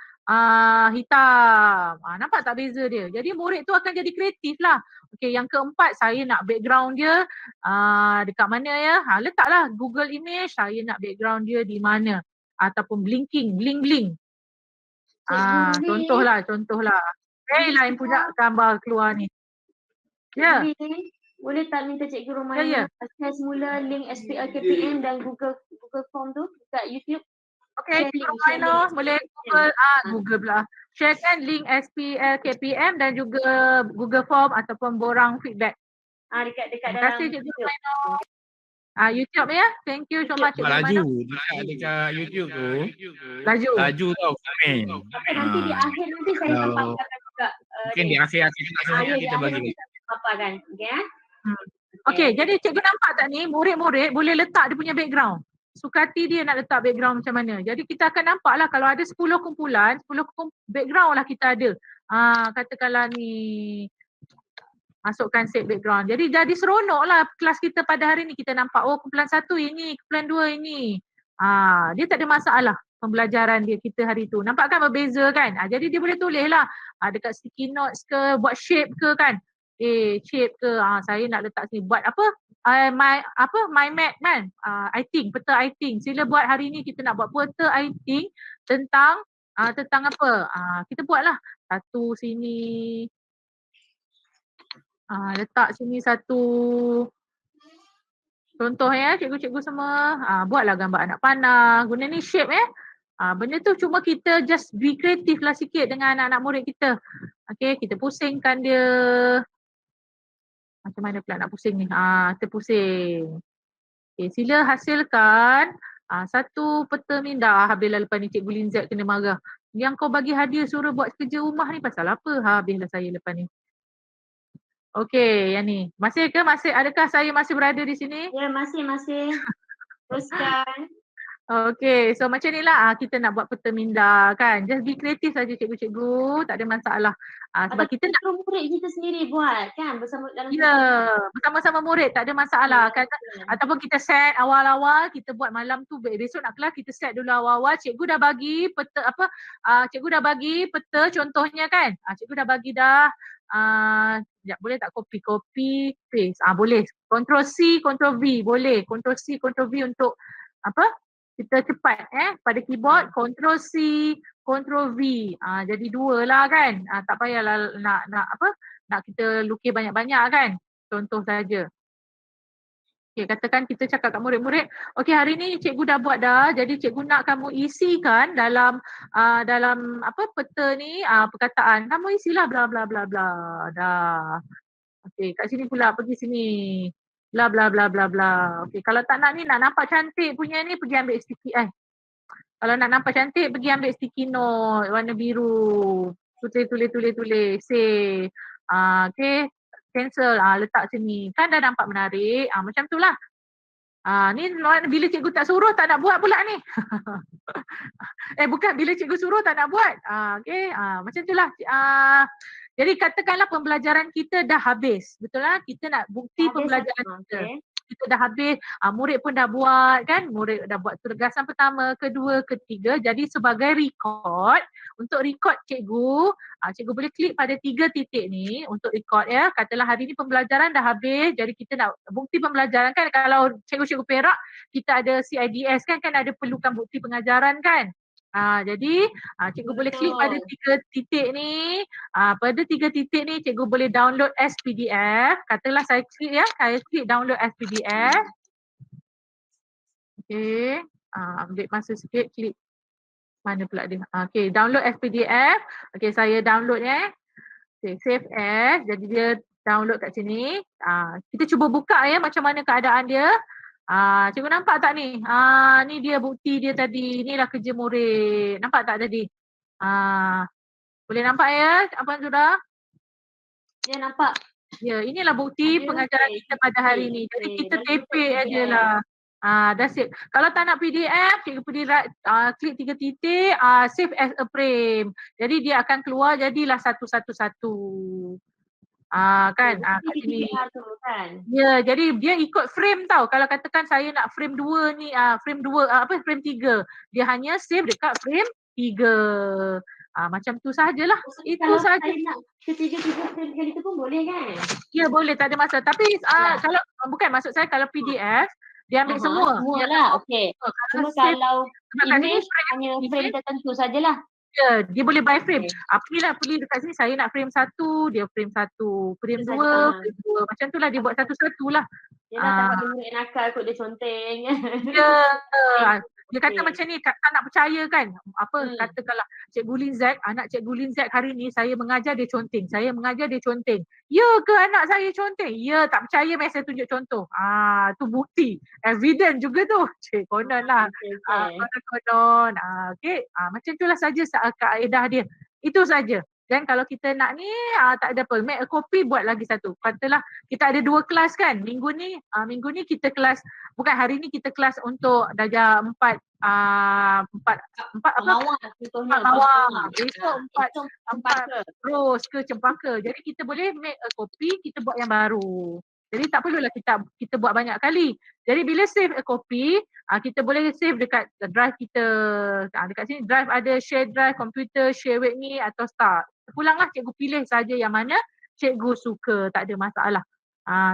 hitam. Nampak tak beza dia? Jadi murid tu akan jadi kreatif lah. Okey, yang keempat saya nak background dia dekat mana ya? Letaklah Google Image, saya nak background dia di mana? Ataupun blinking, bling-bling. Contohlah. Very lain punya gambar keluar ni. Ya. Boleh tak minta Cikgu Romaino share semula link SPL KPM dan Google Form tu dekat YouTube? Okey, Cikgu Romaino boleh Google pula. Sharekan link SPL KPM dan juga Google Form ataupun borang feedback. Dekat Terima kasih Cikgu Romaino. YouTube ya. Thank you so much Cikgu Romaino. Dekat YouTube tu. Laju tau komen. Nanti di akhir nanti saya paparkan juga. Mungkin di akhir-akhir kita bagi. Paparkan. Okey, jadi cikgu nampak tak ni murid-murid boleh letak dia punya background. Sukati dia nak letak background macam mana. Jadi kita akan nampak lah kalau ada 10 kumpulan, 10 background lah kita ada. Katakanlah ni masukkan set background. Jadi seronok lah kelas kita pada hari ni. Kita nampak kumpulan 1 ini, kumpulan 2 ini. Dia tak ada masalah pembelajaran dia kita hari tu. Nampak kan berbeza kan? Jadi dia boleh tulis lah dekat sticky notes ke, buat shape ke kan. Shape ke, saya nak letak sini. Buat apa? My map kan. Peta I-Think. Sila buat hari ni kita nak buat peta I-Think tentang apa? Kita buatlah. Satu sini. Letak sini satu. Contoh ya cikgu-cikgu semua. Buatlah gambar anak panah. Guna ni shape benda tu cuma kita just be kreatif lah sikit dengan anak-anak murid kita. Okay, kita pusingkan dia. Macam mana pula nak pusing ni? Kita pusing. Okay, sila hasilkan satu peta minda. Habislah lepas ni Cikgu Linzat kena marah. Yang kau bagi hadiah suruh buat kerja rumah ni pasal apa? Habislah saya lepas ni. Okey, yang ni. Masih ke? Adakah saya masih berada di sini? Ya, masih. Teruskan. Okey, so macam ni lah kita nak buat peta minda kan. Just be kreatif saja cikgu-cikgu, tak ada masalah. Sebab kita nak murid kita sendiri buat kan bersama dalam bersama-sama murid, tak ada masalah. Ataupun kita set awal-awal, kita buat malam tu, besok nak kelas kita set dulu awal-awal. Cikgu dah bagi peta cikgu dah bagi peta contohnya kan. Cikgu dah bagi dah. Boleh tak copy paste? Boleh. Ctrl C, Ctrl V boleh. Ctrl C, Ctrl V untuk kita cepat pada keyboard. Ctrl C, Ctrl V. Jadi 2 lah kan. Tak payahlah nak kita lukis banyak-banyak kan. Contoh saja. Okay, katakan kita cakap kat murid-murid, okey hari ni cikgu dah buat dah. Jadi cikgu nak kamu isikan dalam peta ni perkataan. Kamu isilah bla bla bla bla. Dah. Okey, kat sini pula pergi sini. Bla bla bla bla bla. Okey, kalau tak nak ni, nak nampak cantik punya ni, pergi ambil sticky Kalau nak nampak cantik, pergi ambil sticky note warna biru. Tulis. Save. Okey, cancel. Letak sini. Kan dah nampak menarik. Macam tu lah. Ni bila cikgu tak suruh, tak nak buat pula ni. Bukan, bila cikgu suruh tak nak buat. Okey, macam tu lah. Jadi katakanlah pembelajaran kita dah habis. Betul lah? Kita nak bukti pembelajaran kita. kita dah habis, murid pun dah buat kan, murid dah buat tugasan pertama, kedua, ketiga. Jadi sebagai record, untuk record cikgu, cikgu boleh klik pada 3 titik ni untuk record ya. Katalah hari ni pembelajaran dah habis, jadi kita nak bukti pembelajaran kan, kalau cikgu-cikgu Perak kita ada CIDS kan ada perlukan bukti pengajaran kan. Jadi cikgu boleh klik pada 3 titik ni. Pada 3 titik ni cikgu boleh download as PDF. Katalah saya klik ya, saya klik download as PDF. Okey, ambil masa sikit, klik mana pula dia. Okey, download as PDF. Okey, saya download ya. Okey, save as. Jadi dia download kat sini. Kita cuba buka ya macam mana keadaan dia. Cikgu nampak tak ni? Ni dia bukti dia tadi. Inilah kerja murid. Nampak tak tadi? Boleh nampak ya Puan Zura? Ya, nampak. Ya, inilah bukti pengajaran kita pada hari ni. Jadi kita tapik aje lah. That's it. Kalau tak nak PDF, cikgu pergi klik 3 titik, save as a frame. Jadi dia akan keluar jadilah satu-satu-satu. Kan kat sini. Ya, jadi dia ikut frame tau. Kalau katakan saya nak frame 2 ni, frame 2 frame 3, dia hanya save dekat frame 3. Macam tu sajalah. Itu saja. Kalau saya nak ketiga-tiga frame kali tu pun boleh kan? Ya, boleh, tak ada masalah. Tapi kalau bukan maksud saya kalau PDF dia ambil semua. Semualah. Okey. Cuma kalau image hanya frame tertentu sajalah. Ya, dia boleh by frame. Pergi dekat sini, saya nak frame 1, dia frame 1, frame 2, frame 2. Macam tu lah dia buat satu-satu lah. Dia dah tak murid nakal kot dia conteng. Ya. Dia kata macam ni, tak nak percaya kan. Katakanlah Cikgu Linzat, anak Cikgu Linzat hari ni saya mengajar dia conteng. Saya mengajar dia conteng. Ya ke anak saya conteng? Ya, tak percaya mari saya tunjuk contoh. Tu bukti. Evidence juga tu. Cik, konon lah. Konon. Okay. Macam itulah saja kaedah dia. Itu saja. Dan kalau kita nak ni, tak ada apa. Make a copy, buat lagi satu. Katalah kita ada 2 kelas kan. Minggu ni kita kelas, bukan hari ni kita kelas untuk darjah 4 Mawar. Besok 4 terus ke Cempaka. Jadi kita boleh make a copy, kita buat yang baru. Jadi tak perlulah kita buat banyak kali. Jadi bila save a copy, kita boleh save dekat drive kita. Dekat sini drive ada share drive, komputer, share with me atau start. Pulanglah cikgu pilih saja yang mana cikgu suka, tak ada masalah.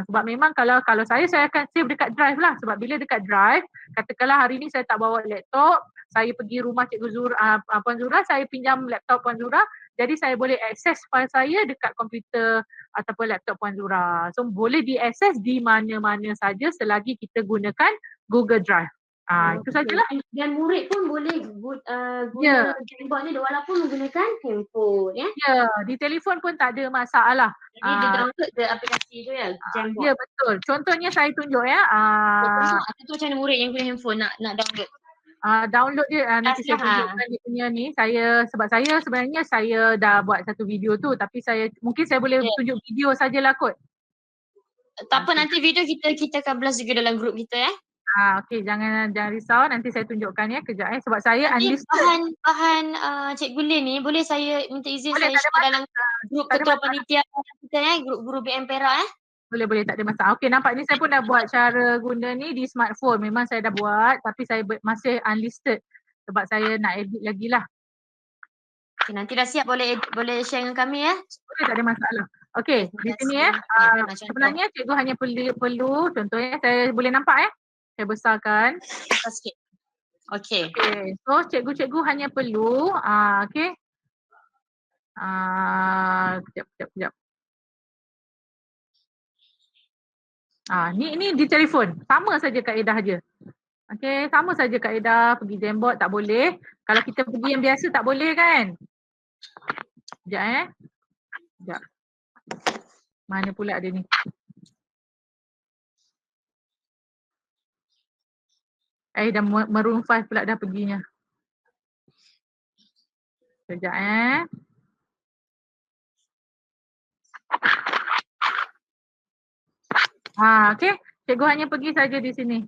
Sebab memang kalau saya akan save dekat drive lah. Sebab bila dekat drive, katakanlah hari ni saya tak bawa laptop, saya pergi rumah cikgu Zura, Puan Zura, saya pinjam laptop Puan Zura, jadi saya boleh akses file saya dekat komputer ataupun laptop Puan Zura. So boleh diakses di mana-mana saja selagi kita gunakan Google Drive. Itu sajalah. Dan murid pun boleh guna Jamboard ni walaupun menggunakan handphone ya. Ya, di telefon pun tak ada masalah. Jadi dia download ke aplikasi tu ya, Jamboard. Ya, betul. Contohnya saya tunjuk ya. Itu macam mana murid yang guna handphone nak download? Download dia nanti saya tunjukkan dia punya ni. Sebab saya sebenarnya saya dah buat satu video tu, tapi mungkin saya boleh tunjuk video sajalah kot. Tak apa, nanti video kita akan blast juga dalam grup kita ya. Okey, jangan risau, nanti saya tunjukkan ya kejap sebab saya unlisted. Bahan Cikgu Lin ni boleh saya minta izin boleh, saya share dalam grup ketua panitia kita ya, grup guru BM Perak Boleh, tak ada masalah. Okey, nampak ni saya pun dah buat cara guna ni di smartphone. Memang saya dah buat tapi saya masih unlisted sebab saya nak edit lagi lah. Okay, nanti dah siap boleh share dengan kami ya. Boleh, tak ada masalah. Okey, di sini sebenarnya cikgu hanya perlu contohnya saya boleh nampak saya besarkan sikit. Okey. So cikgu-cikgu hanya perlu okey. Kejap. Ni di telefon. Sama saja kaedah je. Okey, sama saja kaedah. Pergi Jamboard tak boleh. Kalau kita pergi yang biasa tak boleh kan? Kejap. Mana pula dia ni? Dah Maroon 5 pula dah perginya. Sekejap okey. Cikgu hanya pergi saja di sini.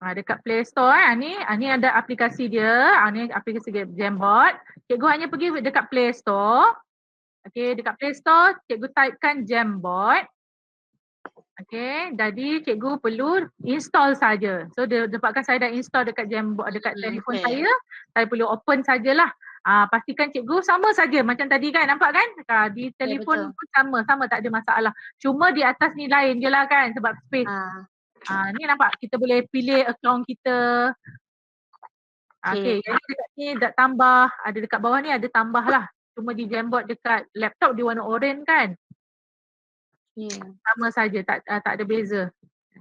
Dekat Play Store ni ada aplikasi dia. Ni aplikasi Jamboard. Cikgu hanya pergi dekat Play Store. Okey, dekat Play Store cikgu typekan Jamboard. Okay, jadi cikgu perlu install saja. So dia dapatkan saya dah install dekat Jamboard, dekat telefon saya perlu open sajalah. Pastikan cikgu sama saja macam tadi kan, nampak kan? Di telefon pun sama tak ada masalah. Cuma di atas ni lain je lah kan sebab space. Ni nampak kita boleh pilih akaun kita. Okay, jadi dekat ni dah tambah, ada dekat bawah ni ada tambah lah. Cuma di Jamboard dekat laptop dia warna oranye kan. Sama saja, tak ada beza.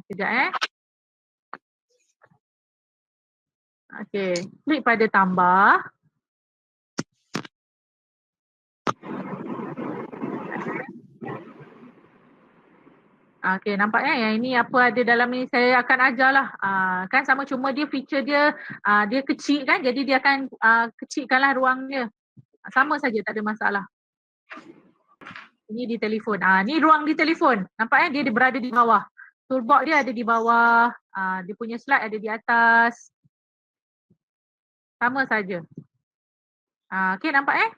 Sekejap Okay, klik pada tambah. Okay, nampaknya yang ini apa ada dalam ni saya akan ajarlah. Kan sama, cuma dia feature dia dia kecil kan, jadi dia akan kecilkanlah ruang dia. Sama saja, tak ada masalah. Ini di telefon. Ni ruang di telefon. Nampaknya dia berada di bawah. Toolbox dia ada di bawah. Dia punya slide ada di atas. Sama saja. Okay, nampak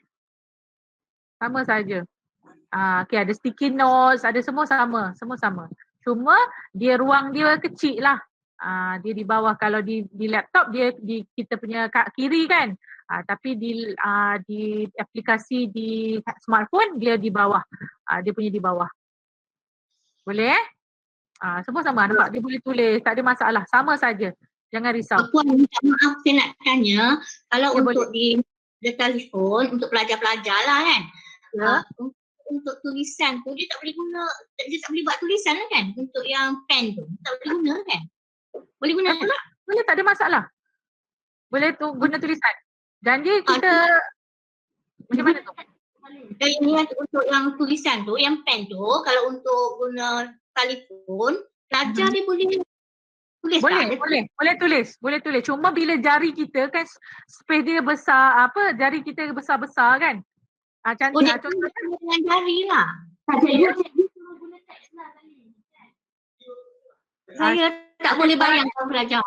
sama saja. Okay, ada sticky notes, ada semua sama. Semua sama. Cuma dia ruang dia kecil lah. Dia di bawah. Kalau di laptop dia di kita punya kat kiri kan. Tapi di aplikasi di smartphone dia di bawah. Dia punya di bawah. Boleh semua sama. Nampak dia boleh tulis. Tak ada masalah. Sama saja. Jangan risau. Puan, minta maaf saya nak tanya. Kalau Ya, untuk di telefon, untuk pelajar-pelajar lah kan. Untuk tulisan tu dia tak boleh guna, dia tak boleh buat tulisan lah kan. Untuk yang pen tu. Tak boleh guna kan. Boleh guna kan? Boleh, tak ada masalah. Boleh guna tulisan. Janji kita macam mana tu? Yang untuk yang tulisan tu, yang pen tu, kalau untuk guna telefon, pelajar dia boleh tulis tak? Boleh tulis. Cuma bila jari kita kan space dia besar, jari kita besar-besar kan. Contohnya dengan jari lah. Saya tak boleh bayangkan pelajar.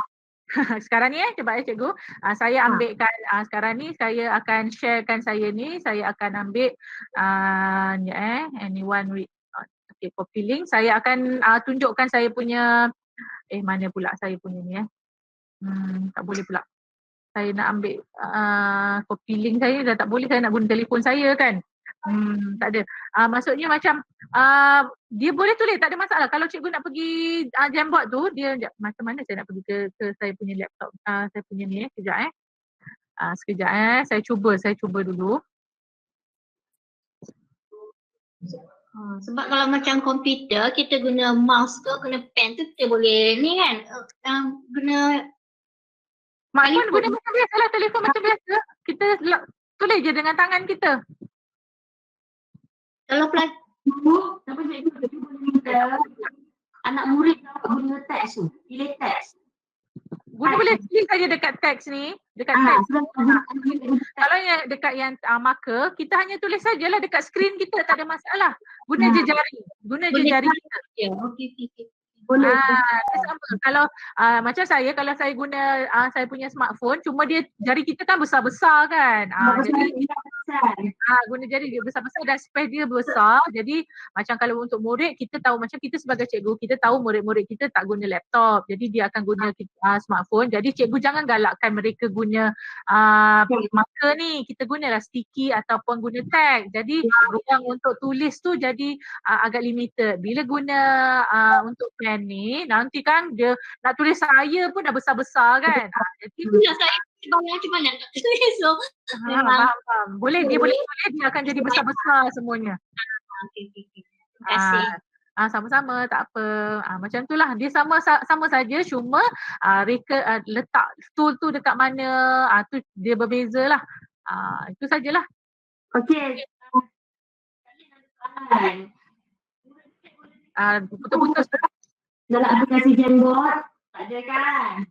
Sekarang ni cuba cikgu. Saya ambilkan sekarang ni saya akan sharekan saya ni. Saya akan ambil anyone read. Okay, copy link. Saya akan tunjukkan saya punya mana pula saya punya ni tak boleh pula. Saya nak ambil copy link saya dah tak boleh, saya nak guna telefon saya kan. Tak ada. Maksudnya macam dia boleh tulis, tak ada masalah. Kalau cikgu nak pergi Jamboard tu, dia macam mana saya nak pergi ke saya punya laptop, saya punya ni sekejap sekejap saya cuba dulu. Sebab kalau macam komputer kita guna mouse tu, guna pen tu kita boleh ni kan, guna smartphone guna macam biasa lah, telefon macam biasa. Kita tulis je dengan tangan kita. Kalau pelajar anak murid guna teks tu, pilih teks. Boleh tulis saja dekat teks ni, dekat teks. Kalau yang dekat yang marker, kita hanya tulis sajalah dekat skrin kita, tak ada masalah. Guna je jari. Guna je jari kita. Okey. Boleh. Sama. Kalau macam saya, kalau saya guna saya punya smartphone, cuma dia jari kita kan besar-besar kan. Jadi guna jari dia besar-besar dan space dia besar. Jadi macam kalau untuk murid, kita tahu macam kita sebagai cikgu, kita tahu murid-murid kita tak guna laptop. Jadi dia akan guna smartphone. Jadi cikgu jangan galakkan mereka guna marker ni. Kita gunalah sticky ataupun guna tag. Jadi ruang untuk tulis tu jadi agak limited. Bila guna untuk pen ni, nanti kan dia nak tulis saya pun dah besar-besar kan. Jadi saya macam mana nak tulis so. Faham. Boleh, dia boleh tulis, dia akan jadi besar-besar semuanya. Okey. Terima kasih. Sama-sama, tak apa. Macam itulah, dia sama saja, cuma letak tool tu dekat mana, tu dia berbeza lah. Itu sajalah. Okey. Putus-putus. Dalam aplikasi Jamboard tak ada kan?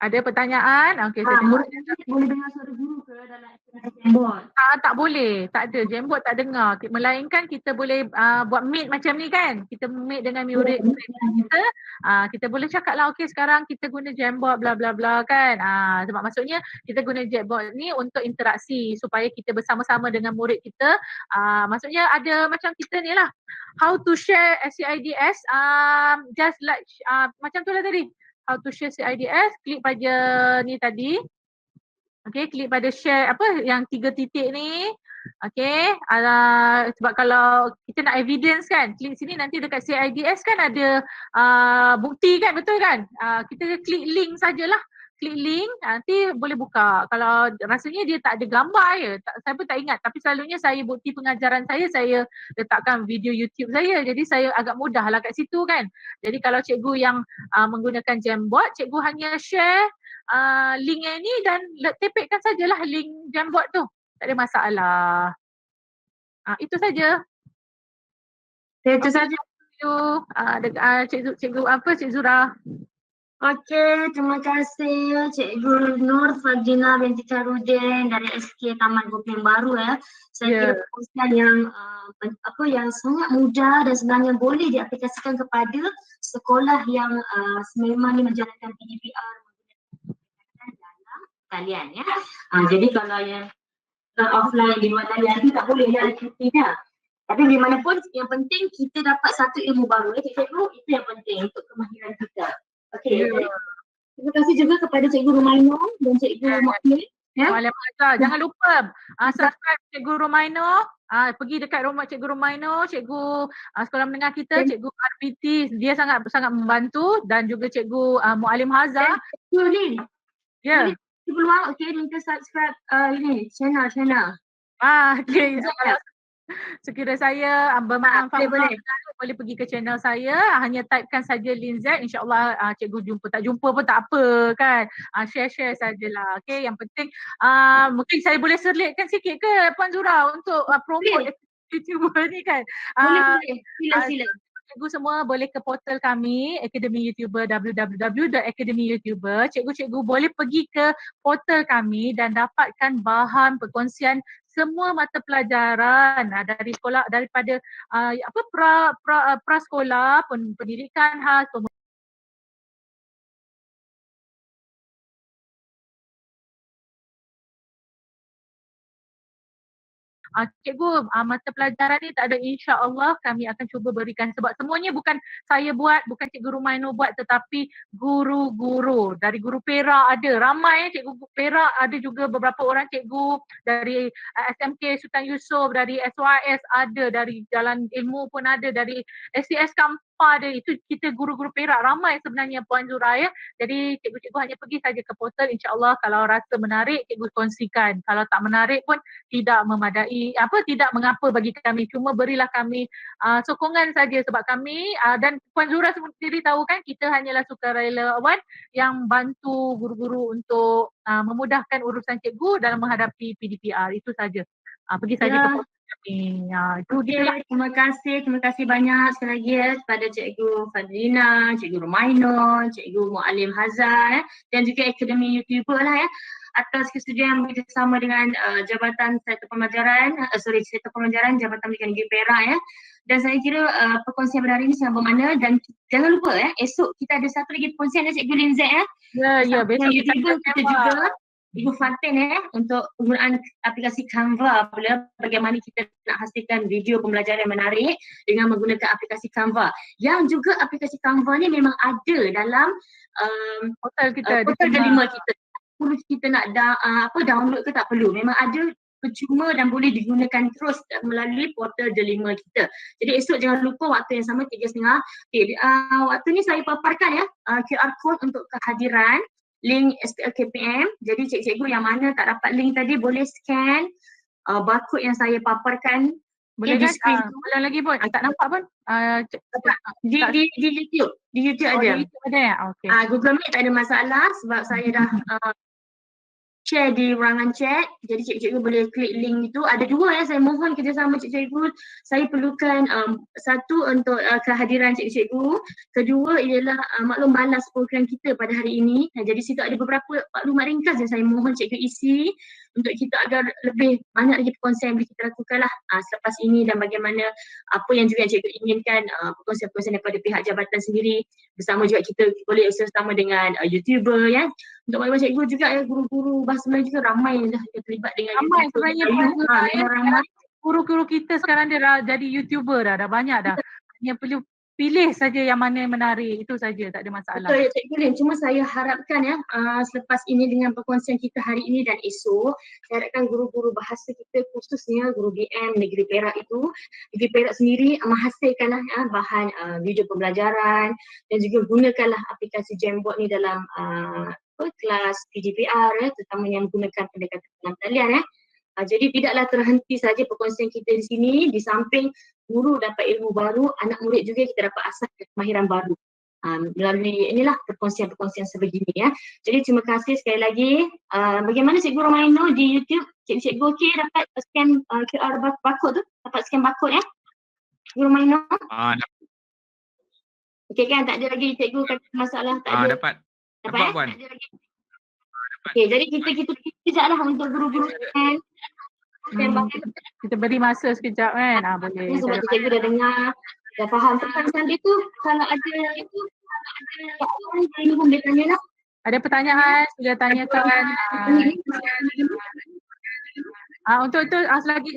Ada pertanyaan? Okey, saya Murid boleh dengar suara guru ke dalam Jamboard? tak boleh. Tak ada. Jamboard tak dengar. Melainkan kita boleh buat meet macam ni kan. Kita meet dengan murid kita. Kita boleh cakap lah, okey sekarang kita guna Jamboard bla bla bla kan. Sebab maksudnya kita guna Jamboard ni untuk interaksi supaya kita bersama-sama dengan murid kita. Maksudnya ada macam kita ni lah. How to share SCIDS, just like macam tu lah tadi. How to share CIDS, klik pada ni tadi. Okay, klik pada share apa yang 3 titik ni. Okay, sebab kalau kita nak evidence kan, klik sini nanti dekat CIDS kan ada bukti kan, betul kan? Kita klik link sajalah. Klik link, nanti boleh buka. Kalau rasanya dia tak ada gambar je, saya pun tak ingat. Tapi selalunya saya bukti pengajaran saya letakkan video YouTube saya. Jadi saya agak mudah lah kat situ kan. Jadi kalau cikgu yang menggunakan Jamboard, cikgu hanya share link yang ni dan tipikkan sajalah link Jamboard tu. Tak ada masalah. Itu saja. Itu saja. Cikgu apa, Cik Zura? Okey, terima kasih Cikgu Nur Fadina binti Charudin dari SK Taman Gopeng Baru ya. Saya kira perkongsian yang yang sangat mudah dan sebenarnya boleh diaplikasikan kepada sekolah yang sememang menjalankan PDPR dalam kalian ya. Jadi kalau yang offline di mana lagi tak boleh ya aktivitinya. Tapi di mana pun yang penting kita dapat satu ilmu baru ya Cikgu, itu yang penting untuk kemahiran kita. Okey. Terima kasih juga kepada Cikgu Rumaino dan Cikgu Mahmud. Waalaikumsalam. Jangan lupa subscribe Cikgu Rumaino. Pergi dekat rumah Cikgu Rumaino, Cikgu sekolah menengah kita, Cikgu RPT. Dia sangat membantu dan juga Cikgu Mualim Hazar. Cikgu Lin. Ya. Cikgu Luang, okey, minta subscribe ini channel. Okey. Sekiranya saya bermanfaat, boleh pergi ke channel saya, hanya typekan saja Lin Z, insyaAllah cikgu jumpa. Tak jumpa pun tak apa kan, share sajalah. Okay, yang penting mungkin saya boleh selitkan sikit ke Puan Zura untuk promote YouTuber ni kan. Boleh, sila. Cikgu semua boleh ke portal kami Akademi YouTuber, www.akademiyoutuber. Cikgu-cikgu boleh pergi ke portal kami dan dapatkan bahan perkongsian semua mata pelajaran dari sekolah, daripada prasekolah, pendidikan khas, cikgu, mata pelajaran ni tak ada, insya-Allah kami akan cuba berikan, sebab semuanya bukan saya buat, bukan Cikgu Rumaino buat, tetapi guru-guru. Dari guru Perak ada, ramai cikgu Perak, ada juga beberapa orang cikgu dari SMK Sultan Yusof, dari SYS ada, dari Jalan Ilmu pun ada, dari SCS Kampar ada. Itu kita guru-guru Perak ramai sebenarnya Puan Zura ya. Jadi cikgu-cikgu hanya pergi saja ke portal, insya-Allah kalau rasa menarik cikgu kongsikan. Kalau tak menarik pun tidak memadai, tidak mengapa bagi kami, cuma berilah kami sokongan saja, sebab kami dan Puan Zura sendiri tahu kan, kita hanyalah sukarelawan yang bantu guru-guru untuk memudahkan urusan cikgu dalam menghadapi PDPR. Itu saja. Pergi saja ke portal kami. Itu dia. Terima kasih banyak sekali lagi ya kepada Cikgu Fadlina, Cikgu Rumaino, Cikgu Mualim Hazar dan juga Akademi YouTuber lah ya, atas kesetujuan bekerjasama dengan Jabatan Sektor Pembelajaran Jabatan Pendidikan Negeri Perak ya. Dan saya kira perkongsian pada hari ini sangat bermakna, dan jangan lupa ya, esok kita ada satu lagi perkongsian ya Cikgu Lin Z ya. Ya, besok kita juga Ibu Fatin untuk penggunaan aplikasi Canva, bagaimana kita nak hasilkan video pembelajaran yang menarik dengan menggunakan aplikasi Canva. Yang juga aplikasi Canva ni memang ada dalam portal kita, portal Delima kita. Perlu kita nak download ke tak perlu, memang ada percuma dan boleh digunakan terus melalui portal Delima kita. Jadi esok jangan lupa waktu yang sama 3.30. Waktu ni saya paparkan ya QR code untuk kehadiran link SPL KPM. Jadi cikgu-cikgu yang mana tak dapat link tadi boleh scan barcode yang saya paparkan. Boleh kan? Boleh lagi pun. Tak nampak pun. Di YouTube. Di YouTube ada. Di YouTube ada ya? Okay. Google Meet tak ada masalah sebab saya dah share di ruangan chat. Jadi cikgu-cikgu boleh klik link itu. Ada dua ya, saya mohon kerjasama cikgu-cikgu. Saya perlukan satu untuk kehadiran cikgu-cikgu. Kedua ialah maklum balas program kita pada hari ini. Jadi situ ada beberapa maklumat ringkas yang saya mohon cikgu isi untuk kita agar lebih banyak lagi perkongsian yang boleh kita lakukan lah selepas ini, dan bagaimana apa yang juga cikgu inginkan perkongsian-perkongsian daripada pihak jabatan sendiri bersama juga kita boleh bersama dengan YouTuber ya. Untuk maklumat cikgu juga ya, guru-guru bahasa Melayu juga ramai yang dah terlibat dengan Ramai YouTuber. sebenarnya Ramai. guru-guru kita sekarang dia dah jadi YouTuber dah banyak dah. Hanya perlu pilih saja yang mana yang menarik, itu saja, tak ada masalah. Betul ya Cikgu Lin, cuma saya harapkan ya selepas ini dengan perkongsian kita hari ini dan esok, saya harapkan guru-guru bahasa kita khususnya guru BM Negeri Perak itu, Negeri Perak sendiri menghasilkanlah bahan video pembelajaran dan juga gunakanlah aplikasi Jamboard ni dalam kelas PGPR ya, terutamanya yang menggunakan pendekatan pengambilan ya. Jadi tidaklah terhenti saja perkongsian kita di sini, di samping guru dapat ilmu baru, anak murid juga kita dapat asas kemahiran baru melalui inilah perkongsian-perkongsian sebegini ya. Jadi terima kasih sekali lagi. Bagaimana Cikgu Romaino di YouTube? Cikgu okey dapat scan QR barcode tu? Dapat scan barcode ya? Cikgu Romaino? Okey kan, tak ada lagi cikgu kata masalah, tak ada. Dapat. Dapat Puan. Okey, jadi kita sekejaplah untuk guru-guru kan. Kita beri masa sekejap kan. Boleh. Sebab cikgu dah dengar, dah faham tentang dia tu. Kalau ada cikgu boleh tanya lah. Ada pertanyaan, sudah tanyakan. Untuk itu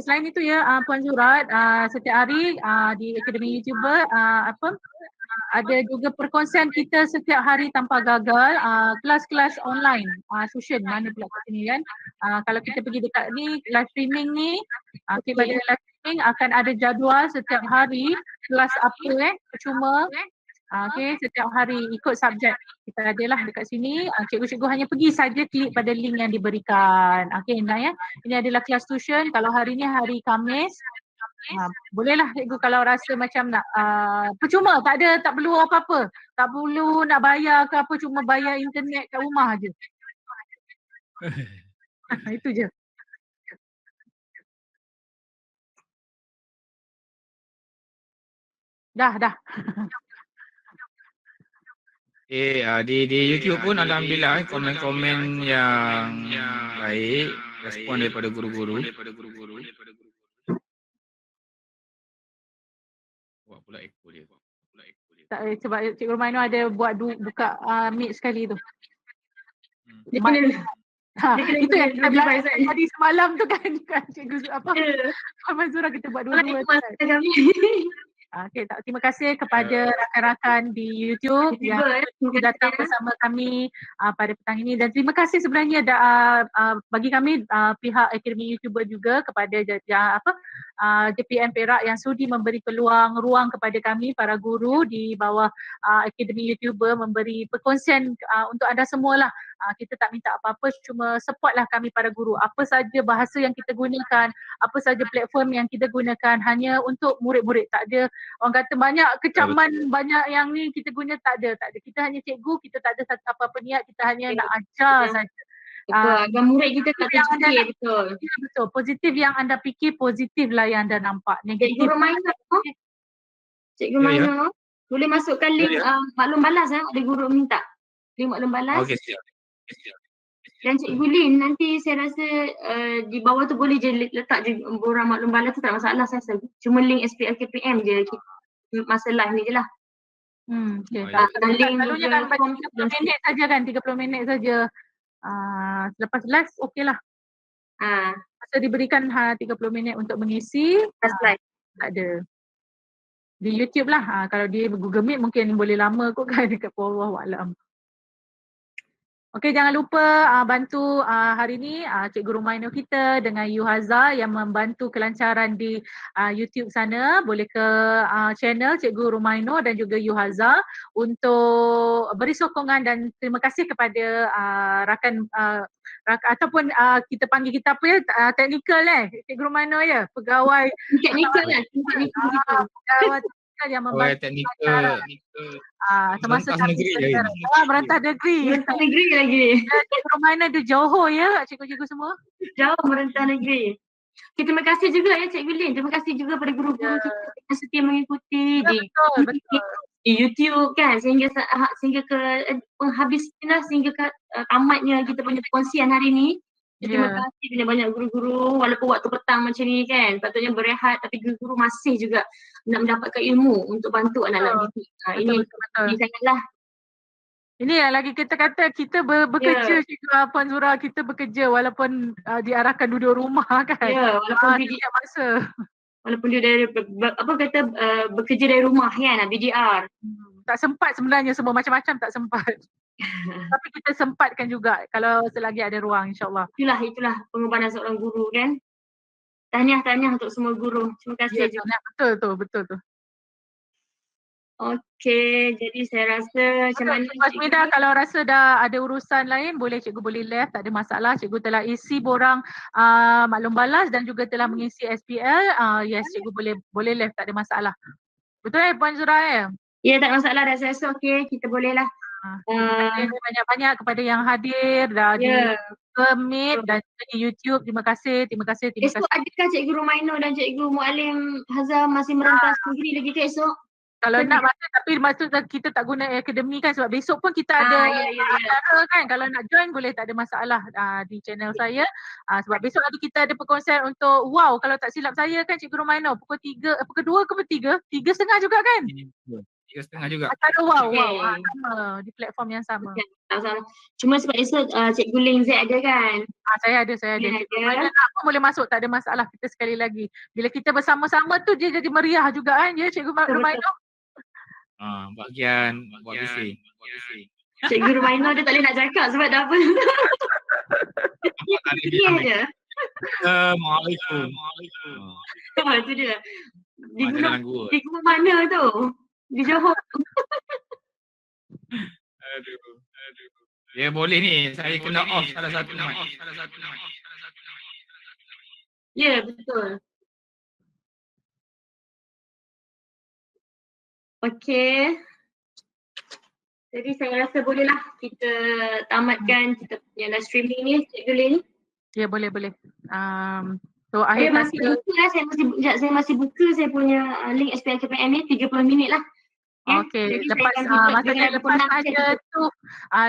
selain itu ya Puan Zurat, setiap hari di Akademi YouTuber ada juga perkongsian kita setiap hari tanpa gagal, kelas-kelas online, Susion mana pula kat sini kan. Kalau kita pergi dekat ni, live streaming ni, pada live streaming akan ada jadual setiap hari, kelas apa percuma. Setiap hari ikut subjek kita adalah dekat sini. Cikgu-cikgu hanya pergi saja klik pada link yang diberikan. Ingat ya, ini adalah kelas tuition. Kalau hari ni hari Khamis, bolehlah cikgu kalau rasa macam nak percuma, tak perlu apa-apa, tak perlu nak bayar ke apa, cuma bayar internet kat rumah je. Itu je. Dah. Di YouTube pun alhamdulillah komen-komen yang baik, respon daripada guru-guru. Buat pula ekor dia. Tak, sebab Cikgu Romaino ada buat buka mic sekali tu. Itu yang kita belajar tadi semalam tu kan Cikgu Puan Zura, kita buat dua-dua tu kan. Terima kasih kepada rakan-rakan di YouTube yang datang bersama kami pada petang ini, dan terima kasih sebenarnya bagi kami pihak Akademi YouTuber juga kepada JPM Perak yang sudi memberi ruang kepada kami para guru di bawah Akademi YouTuber, memberi perkongsian untuk anda semualah. Kita tak minta apa-apa, cuma supportlah kami para guru. Apa saja bahasa yang kita gunakan, apa saja platform yang kita gunakan, hanya untuk murid-murid. Tak ada orang kata banyak kecaman, banyak yang ni kita guna, tak ada. Kita hanya cikgu, kita tak ada apa-apa niat, kita hanya nak ajar saja. Betul, agar murid kita tak terfikir, betul. Betul, positif yang anda fikir, positif lah yang anda nampak. Negatif. Cikgu Maino, boleh masukkan link maklum balas ada guru minta. Link maklum balas. Okey, siap. Dan Cikgu Lin, nanti saya rasa di bawah tu boleh je letak je borang maklum balas tu, tak masalah saya rasa. Cuma link SPLKPM je masa live ni je lah. Selalunya kan 30 minit saja kan, 30 minit saja. Selepas live okey lah. Masa diberikan 30 minit untuk mengisi, live. Tak ada. Di YouTube lah. Kalau di Google Meet mungkin boleh lama kot kan dekat bawah wa'alam. Okey, jangan lupa bantu hari ni Cikgu Romaino kita dengan Yuhaza yang membantu kelancaran di YouTube sana. Boleh ke channel Cikgu Romaino dan juga Yuhaza untuk beri sokongan, dan terima kasih kepada rakan ataupun kita panggil kita apa ya, teknikal Cikgu Romaino ya, pegawai teknikal lah, teknikal yang Oh, membantu teknikal. semasa Rentas kami negeri belajar. lagi. Merantau negeri. Merentah negeri lagi. Cikgu Romaina di Johor ya cikgu-cikgu semua. Jauh merentah negeri. Okay, terima kasih juga ya Cikgu Lin. Terima kasih juga pada guru-guru kita yang setia mengikuti Ya, betul. di YouTube kan sehingga ke penghabis sehingga ke tamatnya kita punya perkongsian hari ni. Terima kasih banyak-banyak guru-guru walaupun waktu petang macam ni kan patutnya berehat tapi guru-guru masih juga nak mendapatkan ilmu untuk bantu anak-anak didik. Ini sangatlah. Ini yang lagi kita kata kita bekerja Cikgu Puan Zura, kita bekerja walaupun diarahkan duduk rumah kan. Ya, walaupun tidak masa. Walaupun dia dari bekerja dari rumah kan, BDR. Tak sempat sebenarnya semua macam-macam tak sempat. Tapi kita sempatkan juga kalau selagi ada ruang insya-Allah. Itulah pengorbanan seorang guru kan. Tahniah untuk semua guru. Terima kasih juga. Betul tu. Okey, jadi saya rasa macam mana Cikgu kalau rasa dah ada urusan lain cikgu boleh left, tak ada masalah. Cikgu telah isi borang maklum balas dan juga telah mengisi SPL. Yes, cikgu boleh left, tak ada masalah. Betul Puan Zura Ya, tak ada masalah. Dah saya rasa okey, kita bolehlah. Terima kasih banyak-banyak kepada yang hadir di Meet dan juga di YouTube. Terima kasih. Esok adakah Cikgu Romaino dan Cikgu Mualim Hazam masih merentas negeri lagi ke esok? Kalau nak masa tapi maksud kita tak guna akademi kan sebab besok pun kita ada acara kan. Kalau nak join boleh, tak ada masalah di channel saya. Sebab besok lagi kita ada perkongsian untuk kalau tak silap saya kan Cikgu Romaino pukul 3, pukul 2 ke 3:30 juga kan? 3:30 juga. Acara sama di platform yang sama. Cuma sebab esok Cikgu Ling Z ada kan? Saya ada. Cikgu Romaino apa boleh masuk, tak ada masalah. Kita sekali lagi. Bila kita bersama-sama tu dia jadi meriah juga kan ya Cikgu Romaino? Bahagian buat bising. Cikgu Romaino dia tak boleh nak cakap sebab dah apa. Dia je. Assalamualaikum. Itu dia. Di gunung mana tu? Di Johor. Aduh. Ya boleh ni, saya kena off salah satu mic. Ya, betul. Okey. Jadi saya rasa bolehlah kita tamatkan kita punya live streaming ni, Cikgu Lin. Ya, boleh. Saya masih buka saya masih buka saya punya link SPL KPM ni 30 minit lah. Okey,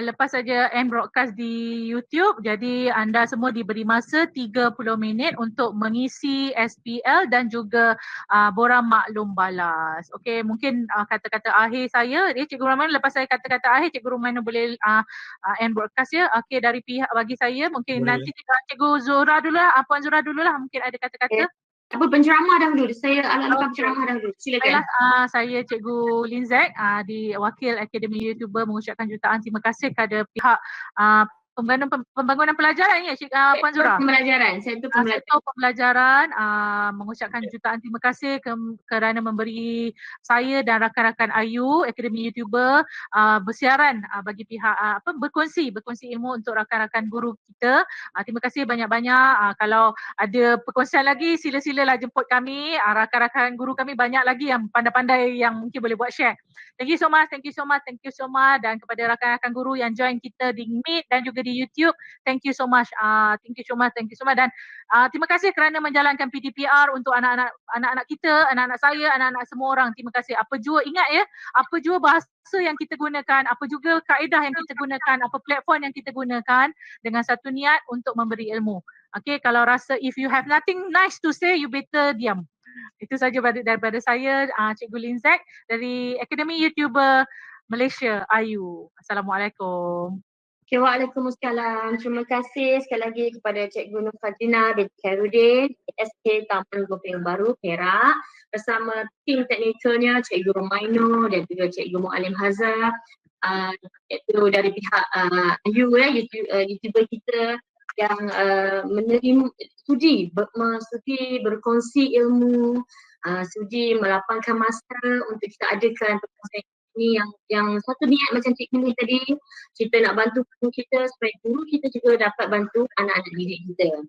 lepas saja end broadcast di YouTube. Jadi anda semua diberi masa 30 minit untuk mengisi SPL dan juga borang maklum balas. Okey, mungkin kata-kata akhir saya, Cikgu Romaino, lepas saya kata-kata akhir Cikgu Romaino boleh end broadcast ya. Okey, dari pihak bagi saya mungkin boleh. Nanti Cikgu Zura dulu lah, Puan Zura dulu lah mungkin ada kata-kata. Apa penceramah dahulu? Saya ala-ala penceramah dahulu. Silakan. Saya Cikgu Lin Z, di Wakil Akademi YouTuber mengucapkan jutaan terima kasih kepada pihak pembangunan pelajaran ya Puan Zura. Sektor pembelajaran mengucapkan jutaan terima kasih kerana memberi saya dan rakan-rakan Ayu Akademi YouTuber bersiaran bagi pihak berkongsi ilmu untuk rakan-rakan guru kita. Terima kasih banyak-banyak. Kalau ada perkongsian lagi sila-silalah jemput kami. Rakan-rakan guru kami banyak lagi yang pandai-pandai yang mungkin boleh buat share. Thank you so much. Dan kepada rakan-rakan guru yang join kita di Meet dan juga di YouTube, thank you so much. Dan terima kasih kerana menjalankan PDPR untuk anak-anak kita, anak-anak saya, anak-anak semua orang. Terima kasih. Apa jua ingat ya, apa jua bahasa yang kita gunakan, apa juga kaedah yang kita gunakan, apa platform yang kita gunakan dengan satu niat untuk memberi ilmu. Okay, kalau rasa if you have nothing nice to say, you better diam. Itu saja daripada saya, Cikgu Lin Z dari Akademi YouTuber Malaysia, Ayu. Assalamualaikum. Okay, waalaikumsalam. Terima kasih sekali lagi kepada Cikgu Nur Fazlina binti Khairuddin, SK Taman Gopeng Baru, Perak, bersama tim teknikalnya Cikgu Romaino dan juga Cikgu Mualim Hazam, iaitu dari pihak Ayu YouTuber kita yang sudi berkongsi ilmu, sudi melapangkan masa untuk kita adakan perkongsian ini yang satu niat macam Cikgu ni tadi, kita nak bantu guru kita supaya guru kita juga dapat bantu anak-anak didik kita.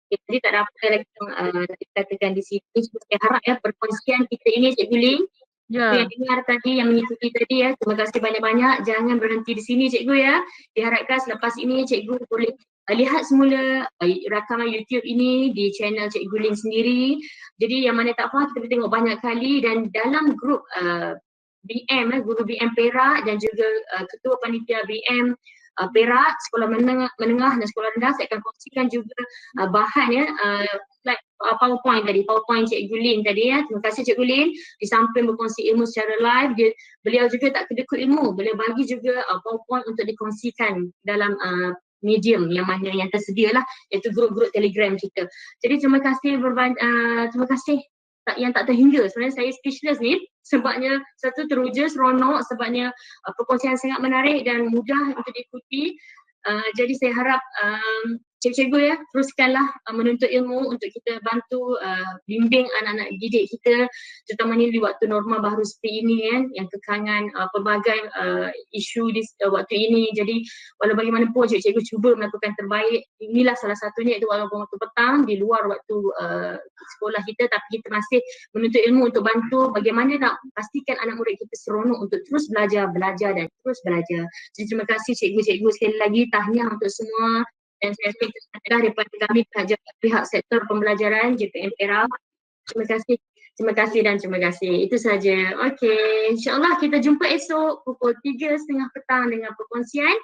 Jadi tak ada apa lagi yang kita katakan di sini. Saya harap perkongsian kita ini Cikgu Ling Ya. Yang dengar tadi, yang mengikuti tadi ya, terima kasih banyak-banyak. Jangan berhenti di sini cikgu ya. Diharapkan selepas ini cikgu boleh lihat semula rakaman YouTube ini di channel Cikgu Lin sendiri. Jadi yang mana tak faham kita boleh tengok banyak kali, dan dalam grup BM, guru BM Perak dan juga ketua panitia BM Perak, sekolah menengah dan sekolah rendah, saya akan kongsikan juga bahan ya, slide PowerPoint Cikgu Lin tadi ya. Terima kasih Cikgu Lin, di samping berkongsi ilmu secara live, beliau juga tak kedekut ilmu, beliau bagi juga PowerPoint untuk dikongsikan dalam medium yang mana yang tersedia lah, iaitu grup-grup Telegram kita. Jadi terima kasih terima kasih yang tak terhingga. Sebenarnya saya speechless ni sebabnya satu teruja, seronok sebabnya perkongsian sangat menarik dan mudah untuk diikuti. Jadi saya harap cikgu-cikgu ya, teruskanlah menuntut ilmu untuk kita bantu bimbing anak-anak didik kita, terutamanya di waktu norma baru seperti ini kan, yang kekangan pelbagai isu di waktu ini. Jadi walau bagaimanapun cikgu-cikgu cuba melakukan terbaik. Inilah salah satunya, itu walaupun waktu petang di luar waktu sekolah kita, tapi kita masih menuntut ilmu untuk bantu bagaimana nak pastikan anak murid kita seronok untuk terus belajar dan terus belajar. Jadi terima kasih cikgu-cikgu sekali lagi, tahniah untuk semua. Dan saya rasa daripada kami pihak sektor pembelajaran JPM Perak. Terima kasih. Itu saja. Okey, insyaAllah kita jumpa esok pukul 3:30 petang dengan perkongsian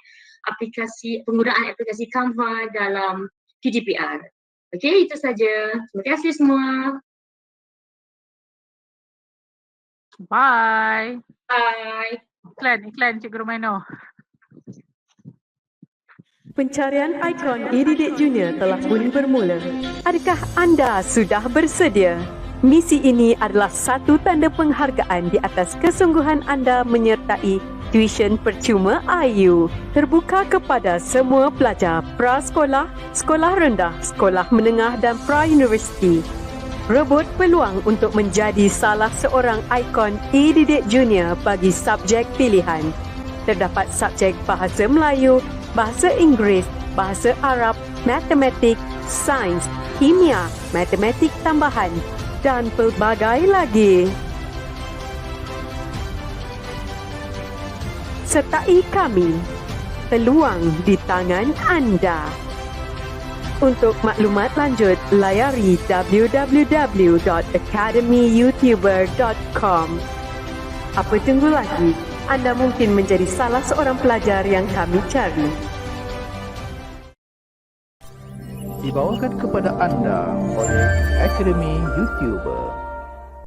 penggunaan aplikasi Canva dalam PDPR. Okey, itu saja. Terima kasih semua. Bye. Bye. Iklan Cikgu Romaino. Pencarian ikon e-Didik Junior telah pun bermula. Adakah anda sudah bersedia? Misi ini adalah satu tanda penghargaan di atas kesungguhan anda menyertai tuition percuma IU. Terbuka kepada semua pelajar prasekolah, sekolah rendah, sekolah menengah dan pra-universiti. Rebut peluang untuk menjadi salah seorang ikon e-Didik Junior bagi subjek pilihan. Terdapat subjek Bahasa Melayu, Bahasa Inggeris, Bahasa Arab, Matematik, Sains, Kimia, Matematik Tambahan dan pelbagai lagi. Sertai kami. Peluang di tangan anda. Untuk maklumat lanjut, layari www.academyyoutuber.com. Apa tunggu lagi? Anda mungkin menjadi salah seorang pelajar yang kami cari. Dibawakan kepada anda oleh Academy YouTuber.